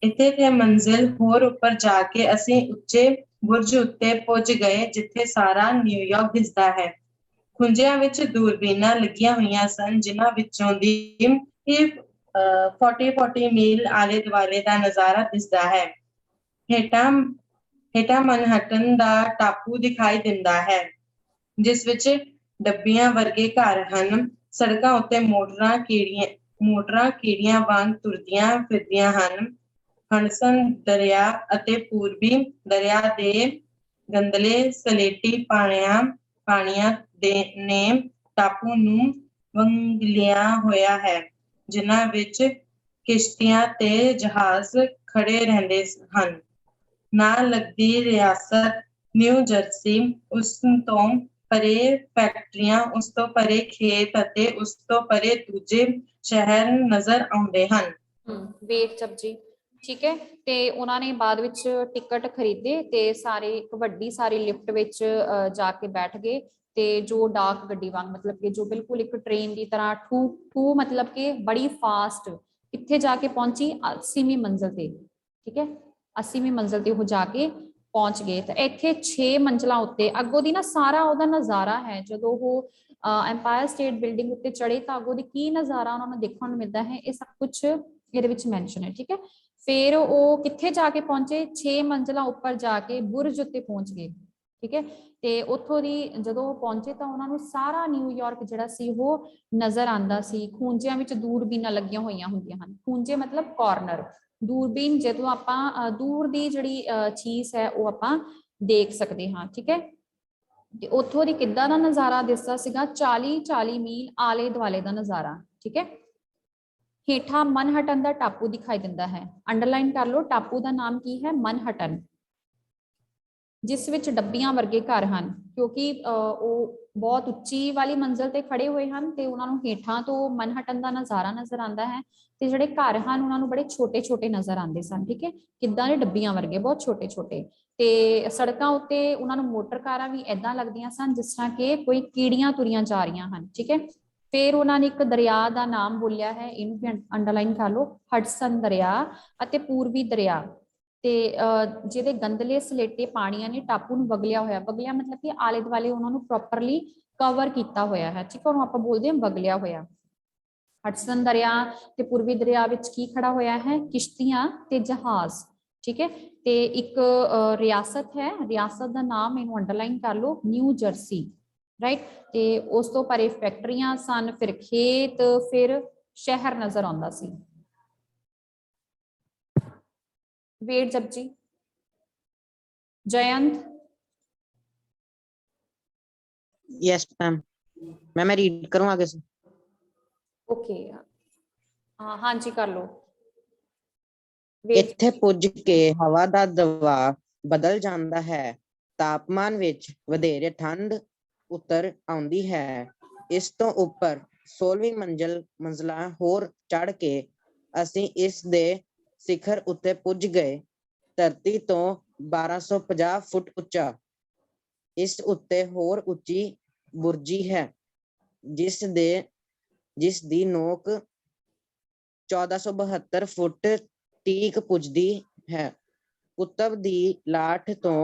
S3: ਇੱਥੇ ਤੇ ਮੰਜ਼ਿਲ ਹੋਰ ਉੱਪਰ ਜਾ ਕੇ ਅਸੀਂ ਉੱਚੇ ਬੁਰਜ ਉੱਤੇ ਪੁੱਜ ਗਏ ਜਿੱਥੇ ਸਾਰਾ ਨਿਊਯਾਰਕ ਦਿਸਦਾ ਹੈ। ਖੁੰਝਿਆਂ ਵਿੱਚ ਦੂਰਬੀਨਾਂ ਲੱਗੀਆਂ ਹੋਈਆਂ ਸਨ ਜਿਨ੍ਹਾਂ ਵਿੱਚੋਂ ਦੀ 40 ਮੀਲ ਆਲੇ ਦੁਆਲੇ ਦਾ ਨਜ਼ਾਰਾ ਦਿਸਦਾ ਹੈ। ਹੇਠਾਂ ਮਨਹਟਨ ਦਾ ਟਾਪੂ ਦਿਖਾਈ ਦਿੰਦਾ ਹੈ ਜਿਸ ਵਿੱਚ ਡੱਬੀਆਂ ਵਰਗੇ ਘਰ ਹਨ। ਸੜਕਾਂ ਉੱਤੇ ਮੋਟਰਾਂ ਕੀੜੀਆਂ ਵਾਂਗ ਤੁਰਦੀਆਂ ਫਿਰਦੀਆਂ ਹਨ। ਹਡਸਨ ਦਰਿਆ ਅਤੇ ਪੂਰਬੀ ਦਰਿਆ ਦੇ ਗੰਦਲੇ ਸਲੇਟੀ ਪਾਣੀਆਂ ਨੇ ਟਾਪੂ ਨੂੰ ਵੰਗਲਿਆ ਹੋਇਆ ਹੈ, ਜਿਨ੍ਹਾਂ ਵਿੱਚ ਕਿਸ਼ਤੀਆਂ ਤੇ ਜਹਾਜ਼ ਖੜੇ ਰਹਿੰਦੇ ਹਨ। ਨਾਲ ਲੱਗਦੀ ਰਿਆਸਤ ਨਿਊ ਜਰਸੀ, ਉਸ ਤੋਂ ਪਰੇ ਫੈਕਟਰੀਆਂ, ਉਸ ਤੋਂ ਪਰੇ ਖੇਤ ਅਤੇ ਉਸ ਤੋਂ ਪਰੇ ਦੂਜੇ ਸ਼ਹਿਰ ਨਜ਼ਰ ਆਉਂਦੇ ਹਨ।
S1: ਵੇਟ ਸਬਜੀ, ਠੀਕ ਹੈ, ਤੇ ਉਹਨਾਂ ਨੇ ਬਾਅਦ ਵਿੱਚ ਟਿਕਟ ਖਰੀਦੇ ਤੇ ਸਾਰੇ ਇੱਕ ਵੱਡੀ ਸਾਰੀ ਲਿਫਟ ਵਿੱਚ ਜਾ ਕੇ ਬੈਠ ਗਏ ਤੇ ਜੋ ਡਾਕ ਗੱਡੀ ਵਾਂਗ, ਮਤਲਬ ਕਿ ਜੋ ਬਿਲਕੁਲ ਇੱਕ ਟ੍ਰੇਨ ਦੀ ਤਰ੍ਹਾਂ ਠੂ ਮਤਲਬ ਕਿ ਬੜੀ ਫਾਸਟ ਕਿੱਥੇ ਜਾ ਕੇ ਪਹੁੰਚੀ? 80ਵੀਂ ਮੰਜ਼ਿਲ ਤੇ। ਠੀਕ ਹੈ, 80ਵੀਂ ਮੰਜ਼ਿਲ ਤੇ ਉਹ ਜਾ ਕੇ ਪਹੁੰਚ ਗਏ। ਤਾਂ ਇੱਥੇ 6 ਮੰਜ਼ਿਲਾਂ ਉੱਤੇ ਅੱਗੋਂ ਦੀ ਨਾ ਸਾਰਾ ਉਹਦਾ ਨਜ਼ਾਰਾ ਹੈ। ਜਦੋਂ ਉਹ ਐम्पायर ਸਟੇਟ ਬਿਲਡਿੰਗ ਉੱਤੇ ਚੜੇ ਤਾਂ ਅੱਗੋਂ ਦੀ ਕੀ ਨਜ਼ਾਰਾ ਉਹਨਾਂ ਨੂੰ ਦੇਖਣ ਨੂੰ ਮਿਲਦਾ ਹੈ, ਇਹ ਸਭ ਕੁਝ ਇਹਦੇ ਵਿੱਚ ਮੈਂਸ਼ਨ ਹੈ। ਠੀਕ ਹੈ, ਫਿਰ ਉਹ ਕਿੱਥੇ ਜਾ ਕੇ ਪਹੁੰਚੇ? 6 ਮੰਜ਼ਿਲਾਂ ਉੱਪਰ ਜਾ ਕੇ ਬੁਰਜ ਉੱਤੇ ਪਹੁੰਚ ਗਏ। ਠੀਕ ਹੈ। ਤੇ ਉੱਥੋਂ ਦੀ ਜਦੋਂ ਉਹ ਪਹੁੰਚੇ ਤਾਂ ਉਹਨਾਂ ਨੂੰ ਸਾਰਾ ਨਿਊਯਾਰਕ ਜਿਹੜਾ ਸੀ ਉਹ ਨਜ਼ਰ ਆਉਂਦਾ ਸੀ। ਖੂੰਜਿਆਂ ਵਿੱਚ ਦੂਰਬੀਨਾਂ ਲੱਗੀਆਂ ਹੋਈਆਂ ਹੁੰਦੀਆਂ ਹਨ। ਖੂੰਜੇ ਮਤਲਬ ਕਾਰਨਰ, ਦੂਰਬੀਨ ਜਦੋਂ ਆਪਾਂ ਦੂਰ ਦੀ ਜਿਹੜੀ ਚੀਜ਼ ਹੈ ਉਹ ਆਪਾਂ ਦੇਖ ਸਕਦੇ ਹਾਂ। ਠੀਕ ਹੈ, ਤੇ ਉੱਥੋਂ ਦੀ ਕਿੱਦਾਂ ਦਾ ਨਜ਼ਾਰਾ ਦਿਸਦਾ ਸੀਗਾ, 40 ਮੀਲ ਆਲੇ ਦੁਆਲੇ ਦਾ ਨਜ਼ਾਰਾ। ਠੀਕ ਹੈ, ਹੇਠਾਂ ਮਨਹਟਨ ਦਾ ਟਾਪੂ ਦਿਖਾਈ ਦਿੰਦਾ ਹੈ। ਅੰਡਰਲਾਈਨ ਕਰ ਲਓ, ਟਾਪੂ ਦਾ ਨਾਮ ਕੀ ਹੈ? ਮਨਹਟਨ, ਜਿਸ ਵਿੱਚ ਡੱਬੀਆਂ ਵਰਗੇ ਘਰ ਹਨ, ਕਿਉਂਕਿ ਉਹ ਬਹੁਤ ਉੱਚੀ ਵਾਲੀ ਮੰਜ਼ਿਲ ਤੇ ਖੜੇ ਹੋਏ ਹਨ ਤੇ ਉਹਨਾਂ ਨੂੰ ਹੇਠਾਂ ਤੋਂ ਮਨਹਟਨ ਦਾ ਨਜ਼ਾਰਾ ਨਜ਼ਰ ਆਉਂਦਾ ਹੈ ਤੇ ਜਿਹੜੇ ਘਰ ਹਨ ਉਹਨਾਂ ਨੂੰ ਬੜੇ ਛੋਟੇ ਛੋਟੇ ਨਜ਼ਰ ਆਉਂਦੇ ਸਨ। ਠੀਕ ਹੈ, ਕਿੱਦਾਂ ਦੇ? ਡੱਬੀਆਂ ਵਰਗੇ, ਬਹੁਤ ਛੋਟੇ ਛੋਟੇ। ਤੇ ਸੜਕਾਂ ਉੱਤੇ ਉਹਨਾਂ ਨੂੰ ਮੋਟਰ ਕਾਰਾਂ ਵੀ ਏਦਾਂ ਲੱਗਦੀਆਂ ਸਨ ਜਿਸ ਤਰ੍ਹਾਂ ਕਿ ਕੋਈ ਕੀੜੀਆਂ ਤੁਰੀਆਂ ਜਾ ਰਹੀਆਂ ਹਨ। ਠੀਕ ਹੈ, ਫਿਰ ਉਹਨਾਂ ਨੇ ਇੱਕ ਦਰਿਆ ਦਾ ਨਾਮ ਬੋਲਿਆ ਹੈ, ਇਹਨੂੰ ਵੀ ਅੰਡਰਲਾਈਨ ਕਰ ਲਓ, ਹਡਸਨ ਦਰਿਆ ਅਤੇ ਪੂਰਬੀ ਦਰਿਆ। ਤੇ ਜਿਹਦੇ ਗੰਦਲੇ ਸਲੇਟੇ ਪਾਣੀਆਂ ਨੇ ਟਾਪੂ ਨੂੰ ਵਗਲਿਆ ਹੋਇਆ। ਵਗਲਿਆ ਮਤਲਬ ਕਿ ਆਲੇ ਦੁਆਲੇ ਉਹਨਾਂ ਨੂੰ ਪ੍ਰੋਪਰਲੀ ਕਵਰ ਕੀਤਾ ਹੋਇਆ ਹੈ। ਠੀਕ ਹੈ, ਉਹਨੂੰ ਆਪਾਂ ਬੋਲਦੇ ਹਾਂ ਵਗਲਿਆ ਹੋਇਆ। ਹਡਸਨ ਦਰਿਆ ਤੇ ਪੂਰਬੀ ਦਰਿਆ ਵਿੱਚ ਕੀ ਖੜਾ ਹੋਇਆ ਹੈ? ਕਿਸ਼ਤੀਆਂ ਤੇ ਜਹਾਜ਼। ਠੀਕ ਹੈ, ਤੇ ਇੱਕ ਰਿਆਸਤ ਹੈ, ਰਿਆਸਤ ਦਾ ਨਾਮ ਇਹਨੂੰ ਅੰਡਰਲਾਈਨ ਕਰ ਲਓ, ਨਿਊ ਜਰਸੀ। ਰਾਈਟ, ਤੇ ਉਸ ਤੋਂ ਪਰੇ ਫੈਕਟਰੀਆਂ ਸਨ, ਫਿਰ ਖੇਤ, ਫਿਰ ਸ਼ਹਿਰ ਨਜ਼ਰ ਆਉਂਦਾ ਸੀ। Wait Japji, Jayant.
S4: Yes ma'am, मैं रीड करूं आगे से?
S1: ओके, हाँ जी कर लो।
S4: ਇੱਥੇ ਪੁੱਜ ਕੇ ਹਵਾ ਦਾ ਦਬਾਅ ਬਦਲ ਜਾਂਦਾ ਹੈ, ਤਾਪਮਾਨ ਵਿੱਚ ਵਧੇਰੇ ਠੰਡ ਉਤਰ ਆਉਂਦੀ ਹੈ। ਇਸ ਤੋਂ ਉੱਪਰ 16ਵੀਂ ਮੰਜ਼ਲਾ ਹੋਰ ਚੜ ਕੇ ਅਸੀਂ ਇਸ ਦੇ ਸਿਖਰ ਉੱਤੇ ਪੁੱਜ ਗਏ। ਧਰਤੀ ਤੋਂ 1250 ਫੁੱਟ ਉੱਚਾ ਇਸ ਉੱਤੇ ਹੋਰ ਉੱਚੀ ਬੁਰਜੀ ਹੈ ਜਿਸ ਦੀ ਨੋਕ 1472 ਫੁੱਟ ਤੀਕ ਪੁੱਜਦੀ ਹੈ। ਕੁਤਬ ਦੀ ਲਾਠ ਤੋਂ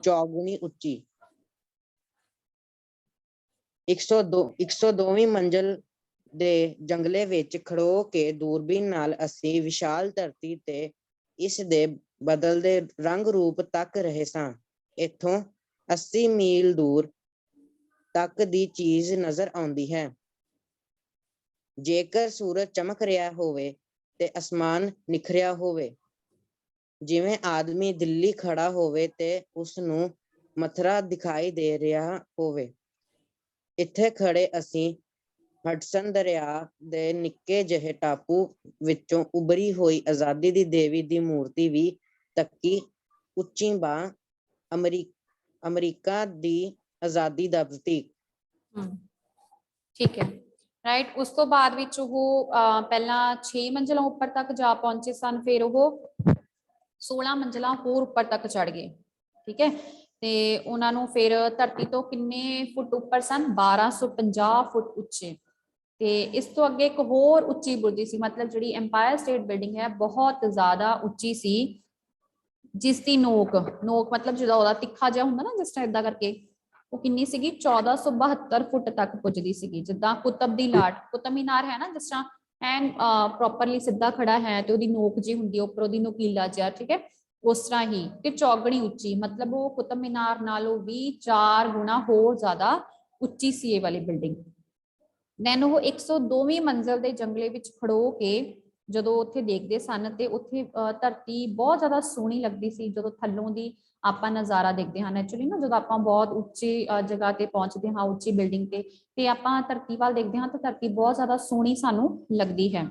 S4: ਚੌਗੁਣੀ ਉੱਚੀ 102ਵੀਂ ਮੰਜ਼ਲ ਦੇ ਜੰਗਲੇ ਵਿੱਚ ਖੜੋ ਕੇ ਦੂਰਬੀਨ ਨਾਲ ਅਸੀਂ ਵਿਸ਼ਾਲ ਧਰਤੀ ਤੇ ਇਸ ਦੇ ਬਦਲਦੇ ਰੰਗ ਰੂਪ ਤੱਕ ਰਹੇ ਸਾਂ। ਇੱਥੋਂ 80 ਮੀਲ ਦੂਰ ਤੱਕ ਦੀ ਚੀਜ਼ ਨਜ਼ਰ ਆਉਂਦੀ ਹੈ। ਜੇਕਰ ਸੂਰਜ ਚਮਕ ਰਿਹਾ ਹੋਵੇ ਤੇ ਅਸਮਾਨ ਨਿਖਰਿਆ ਹੋਵੇ, ਜਿਵੇਂ ਆਦਮੀ ਦਿੱਲੀ ਖੜਾ ਹੋਵੇ ਤੇ ਉਸ ਨੂੰ ਮਥੁਰਾ ਦਿਖਾਈ ਦੇ ਰਿਹਾ ਹੋਵੇ। ਇੱਥੇ ਖੜੇ ਅਸੀਂ ਹਡਸਨ ਦਰਿਆ ਦੇ ਨਿੱਕੇ ਜਿਹੇ ਟਾਪੂ ਵਿੱਚੋਂ ਉਭਰੀ ਹੋਈ ਆਜ਼ਾਦੀ ਦੀ ਦੇਵੀ ਦੀ ਮੂਰਤੀ ਵੀ ਤੱਕੀ। ਉੱਚੀ ਬਾਂਹ ਅਮਰੀਕਾ ਦੀ ਆਜ਼ਾਦੀ ਦਾ ਪ੍ਰਤੀਕ।
S1: ਠੀਕ ਹੈ, ਰਾਈਟ। ਉਸ ਤੋਂ ਬਾਅਦ ਵਿੱਚ ਉਹ ਪਹਿਲਾਂ 6 ਮੰਜ਼ਲਾਂ ਉੱਪਰ ਤੱਕ ਜਾ ਪਹੁੰਚੇ ਸਨ, ਫਿਰ ਉਹ 16 ਮੰਜ਼ਲਾਂ ਹੋਰ ਉੱਪਰ ਤੱਕ ਚੜ ਗਏ। ਠੀਕ ਹੈ, ਤੇ ਉਹਨਾਂ ਨੂੰ ਫਿਰ ਧਰਤੀ ਤੋਂ ਕਿੰਨੇ ਫੁੱਟ ਉੱਪਰ ਸਨ? 1250 ਫੁੱਟ ਉੱਚੇ। ਤੇ ਇਸ ਤੋਂ ਅੱਗੇ ਇੱਕ ਹੋਰ ਉੱਚੀ ਬੁਰਜੀ ਸੀ, ਮਤਲਬ ਜਿਹੜੀ ਐਮਪਾਇਰ ਸਟੇਟ ਬਿਲਡਿੰਗ ਹੈ ਬਹੁਤ ਜ਼ਿਆਦਾ ਉੱਚੀ ਸੀ, ਜਿਸ ਦੀ ਨੋਕ ਮਤਲਬ ਜਿਹੜਾ ਉਹਦਾ ਤਿੱਖਾ ਜਿਹਾ ਹੁੰਦਾ ਨਾ ਜਿਸ ਤਰ੍ਹਾਂ ਏਦਾਂ ਕਰਕੇ, ਉਹ ਕਿੰਨੀ ਸੀਗੀ? 1472 ਫੁੱਟ ਤੱਕ ਪੁੱਜਦੀ ਸੀਗੀ। ਜਿੱਦਾਂ ਕੁਤਬ ਦੀ ਲਾਟ, ਕੁਤਬ ਮੀਨਾਰ ਹੈ ਨਾ, ਜਿਸ ਤਰ੍ਹਾਂ ਐਨ ਪ੍ਰੋਪਰਲੀ ਸਿੱਧਾ ਖੜਾ ਹੈ ਤੇ ਉਹਦੀ ਨੋਕ ਜੀ ਹੁੰਦੀ ਹੈ ਉੱਪਰ, ਉਹਦੀ ਨੋਕੀਲਾ ਜਿਹਾ। ਠੀਕ ਹੈ, ਉਸ ਤਰ੍ਹਾਂ ਹੀ ਤੇ ਚੌਗਣੀ ਉੱਚੀ, ਮਤਲਬ ਉਹ ਕੁਤਬ ਮੀਨਾਰ ਨਾਲੋਂ ਵੀ 4 ਗੁਣਾ ਹੋਰ ਜ਼ਿਆਦਾ ਉੱਚੀ ਸੀ ਇਹ ਵਾਲੀ ਬਿਲਡਿੰਗ। ਦੈਨ ਉਹ 102ਵੀਂ ਮੰਜ਼ਿਲ ਦੇ ਜੰਗਲੇ ਵਿੱਚ ਖੜੋ ਕੇ ਜਦੋਂ ਉੱਥੇ ਦੇਖਦੇ ਸਨ ਤੇ ਉੱਥੇ ਧਰਤੀ ਬਹੁਤ ਜ਼ਿਆਦਾ ਸੋਹਣੀ ਲੱਗਦੀ ਸੀ। ਜਦੋਂ ਥੱਲੋਂ ਦੀ ਆਪਾਂ ਨਜ਼ਾਰਾ ਦੇਖਦੇ ਹਾਂ, ਐਕਚੁਅਲੀ ਨਾ ਜਦੋਂ ਆਪਾਂ ਬਹੁਤ ਉੱਚੀ ਜਗ੍ਹਾ ਤੇ ਪਹੁੰਚਦੇ ਹਾਂ, ਉੱਚੀ ਬਿਲਡਿੰਗ ਤੇ ਆਪਾਂ ਧਰਤੀ ਵੱਲ ਦੇਖਦੇ ਹਾਂ ਤਾਂ ਧਰਤੀ ਬਹੁਤ ਜ਼ਿਆਦਾ ਸੋਹਣੀ ਸਾਨੂੰ ਲੱਗਦੀ ਹੈ।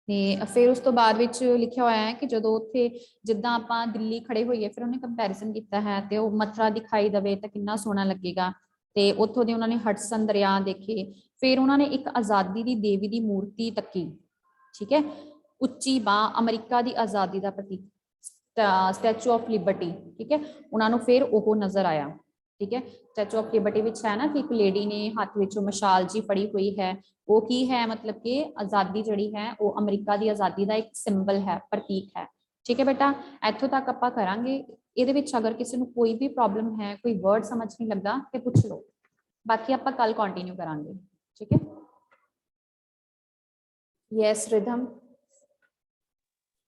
S1: ਤੇ ਫਿਰ ਉਸ ਤੋਂ ਬਾਅਦ ਵਿੱਚ ਲਿਖਿਆ ਹੋਇਆ ਹੈ ਕਿ ਜਦੋਂ ਉੱਥੇ ਜਿੱਦਾਂ ਆਪਾਂ ਦਿੱਲੀ ਖੜੇ ਹੋਈਏ, ਫਿਰ ਉਹਨੇ ਕੰਪੈਰੀਜ਼ਨ ਕੀਤਾ ਹੈ ਤੇ ਉਹ ਮਥੁਰਾ ਦਿਖਾਈ ਦੇਵੇ ਤਾਂ ਕਿੰਨਾ ਸੋਹਣਾ ਲੱਗੇਗਾ। ਤੇ ਉੱਥੋਂ ਦੇ ਉਹਨਾਂ ਨੇ ਹਡਸਨ ਦਰਿਆ ਦੇਖੇ। ਫਿਰ ਉਹਨਾਂ ਨੇ ਇੱਕ ਆਜ਼ਾਦੀ ਦੀ ਦੇਵੀ ਦੀ ਮੂਰਤੀ ਤੱਕੀ। ਠੀਕ ਹੈ, ਉੱਚੀ ਬਾਂਹ ਅਮਰੀਕਾ ਦੀ ਆਜ਼ਾਦੀ ਦਾ ਪ੍ਰਤੀਕ, ਸਟੈਚੂ ਆਫ ਲਿਬਰਟੀ। ਠੀਕ ਹੈ, ਉਹਨਾਂ ਨੂੰ ਫਿਰ ਉਹ ਨਜ਼ਰ ਆਇਆ। ਠੀਕ ਹੈ, ਸਟੈਚੂ ਆਫ ਲਿਬਰਟੀ ਵਿੱਚ ਹੈ ਨਾ ਕਿ ਇੱਕ ਲੇਡੀ ਨੇ ਹੱਥ ਵਿੱਚੋਂ ਮਸ਼ਾਲ ਜੀ ਫੜੀ ਹੋਈ ਹੈ, ਉਹ ਕੀ ਹੈ? ਮਤਲਬ ਕਿ ਆਜ਼ਾਦੀ ਜਿਹੜੀ ਹੈ ਉਹ ਅਮਰੀਕਾ ਦੀ ਆਜ਼ਾਦੀ ਦਾ ਇੱਕ ਸਿੰਬਲ ਹੈ, ਪ੍ਰਤੀਕ ਹੈ। ਠੀਕ ਹੈ ਬੇਟਾ, ਇੱਥੋਂ ਤੱਕ ਆਪਾਂ ਕਰਾਂਗੇ। ਇਹਦੇ ਵਿੱਚ ਅਗਰ ਕਿਸੇ ਨੂੰ ਕੋਈ ਵੀ ਪ੍ਰੋਬਲਮ ਹੈ, ਕੋਈ ਵਰਡ ਸਮਝ ਨਹੀਂ ਲੱਗਾ ਤੇ ਪੁੱਛ ਲਓ, ਬਾਕੀ ਆਪਾਂ ਕੱਲ ਕੰਟੀਨਿਊ ਕਰਾਂਗੇ। ਠੀਕ ਹੈ, यस रिधम।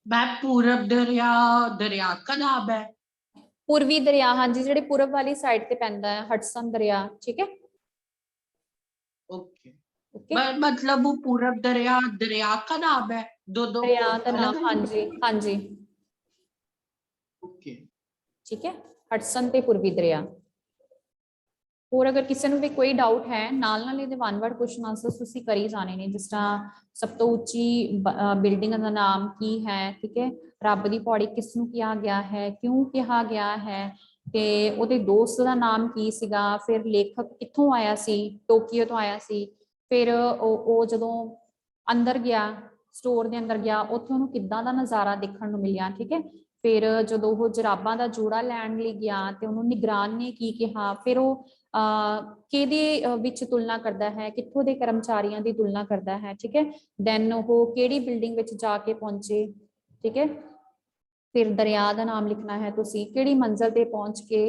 S2: मैं पूरब दरिया का नाम है।
S1: पूर्वी दरिया, हाँ जी, ਜਿਹੜੇ पूरब वाली साइड ਤੇ ਪੈਂਦਾ ਹੈ ਹਡਸਨ ਦਰਿਆ, ठीक है।
S2: ओके,
S1: ओके,
S2: मतलब वो पूरब दरिया दरिया का नाम है, दो
S1: दरिया का नाम,
S2: अलग
S1: हाँ
S2: अलग?
S1: जी, हाँ जी,
S2: ओके,
S1: ठीक है, ਹਡਸਨ ਤੇ पूर्वी ਦਰਿਆ। ਹੋਰ ਅਗਰ ਕਿਸੇ ਨੂੰ ਵੀ ਕੋਈ ਡਾਊਟ ਹੈ, ਨਾਲ ਨਾਲ ਇਹਦੇ ਵਨ ਵਰਡ ਕੁਐਸਚਨ ਆਨਸਰਸ ਤੁਸੀਂ ਕਰੀ ਜਾਣੇ ਨੇ, ਜਿਸ ਤਰ੍ਹਾਂ ਸਭ ਤੋਂ ਉੱਚੀ ਬਿਲਡਿੰਗ ਦਾ ਨਾਮ ਕੀ ਹੈ, ਠੀਕ ਹੈ, ਰੱਬ ਦੀ ਪੌੜੀ ਕਿਸ ਨੂੰ ਕਿਹਾ ਗਿਆ ਹੈ, ਕਿਉਂ ਕਿਹਾ ਗਿਆ ਹੈ, ਤੇ ਉਹਦੇ ਦੋਸਤ ਦਾ ਨਾਮ ਕੀ ਸੀਗਾ, ਫਿਰ ਲੇਖਕ ਕਿੱਥੋਂ ਆਇਆ ਸੀ, ਟੋਕੀਓ ਤੋਂ ਆਇਆ ਸੀ, ਫਿਰ ਉਹ ਜਦੋਂ ਅੰਦਰ ਗਿਆ, ਸਟੋਰ ਦੇ ਅੰਦਰ ਗਿਆ, ਉੱਥੇ ਉਹਨੂੰ ਕਿੱਦਾਂ ਦਾ ਨਜ਼ਾਰਾ ਦੇਖਣ ਨੂੰ ਮਿਲਿਆ, ਠੀਕ ਹੈ। ਫਿਰ ਜਦੋਂ ਉਹ ਜਰਾਬਾਂ ਦਾ ਜੋੜਾ ਲੈਣ ਲਈ ਗਿਆ ਤੇ ਉਹਨੂੰ ਨਿਗਰਾਨ ਨੇ ਕੀ ਕਿਹਾ, ਫਿਰ ਉਹ ਕਿਹਦੇ ਵਿੱਚ ਤੁਲਨਾ ਕਰਦਾ ਹੈ, ਕਿੱਥੋਂ ਦੇ ਕਰਮਚਾਰੀਆਂ ਦੀ ਤੁਲਨਾ ਕਰਦਾ ਹੈ, ਠੀਕ ਹੈ। ਦੈਨ ਉਹ ਕਿਹੜੀ ਬਿਲਡਿੰਗ ਵਿੱਚ ਜਾ ਕੇ ਪਹੁੰਚੇ, ਠੀਕ ਹੈ। ਫਿਰ ਦਰਿਆ ਦਾ ਨਾਮ ਲਿਖਣਾ ਹੈ ਤੁਸੀਂ, ਕਿਹੜੀ ਮੰਜ਼ਲ ਤੇ ਪਹੁੰਚ ਕੇ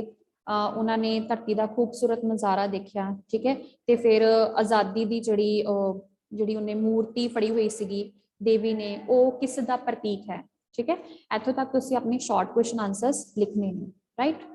S1: ਉਹਨਾਂ ਨੇ ਧਰਤੀ ਦਾ ਖੂਬਸੂਰਤ ਨਜ਼ਾਰਾ ਦੇਖਿਆ, ਠੀਕ ਹੈ। ਤੇ ਫਿਰ ਆਜ਼ਾਦੀ ਦੀ ਜਿਹੜੀ ਉਹਨੇ ਮੂਰਤੀ ਫੜੀ ਹੋਈ ਸੀਗੀ ਦੇਵੀ ਨੇ, ਉਹ ਕਿਸ ਦਾ ਪ੍ਰਤੀਕ ਹੈ, ਠੀਕ ਹੈ। ਇੱਥੋਂ ਤੱਕ ਤੁਸੀਂ ਆਪਣੇ ਸ਼ਾਰਟ ਕੁਐਸਚਨ ਆਨਸਰਸ ਲਿਖਣੇ ਨੇ, ਰਾਈਟ।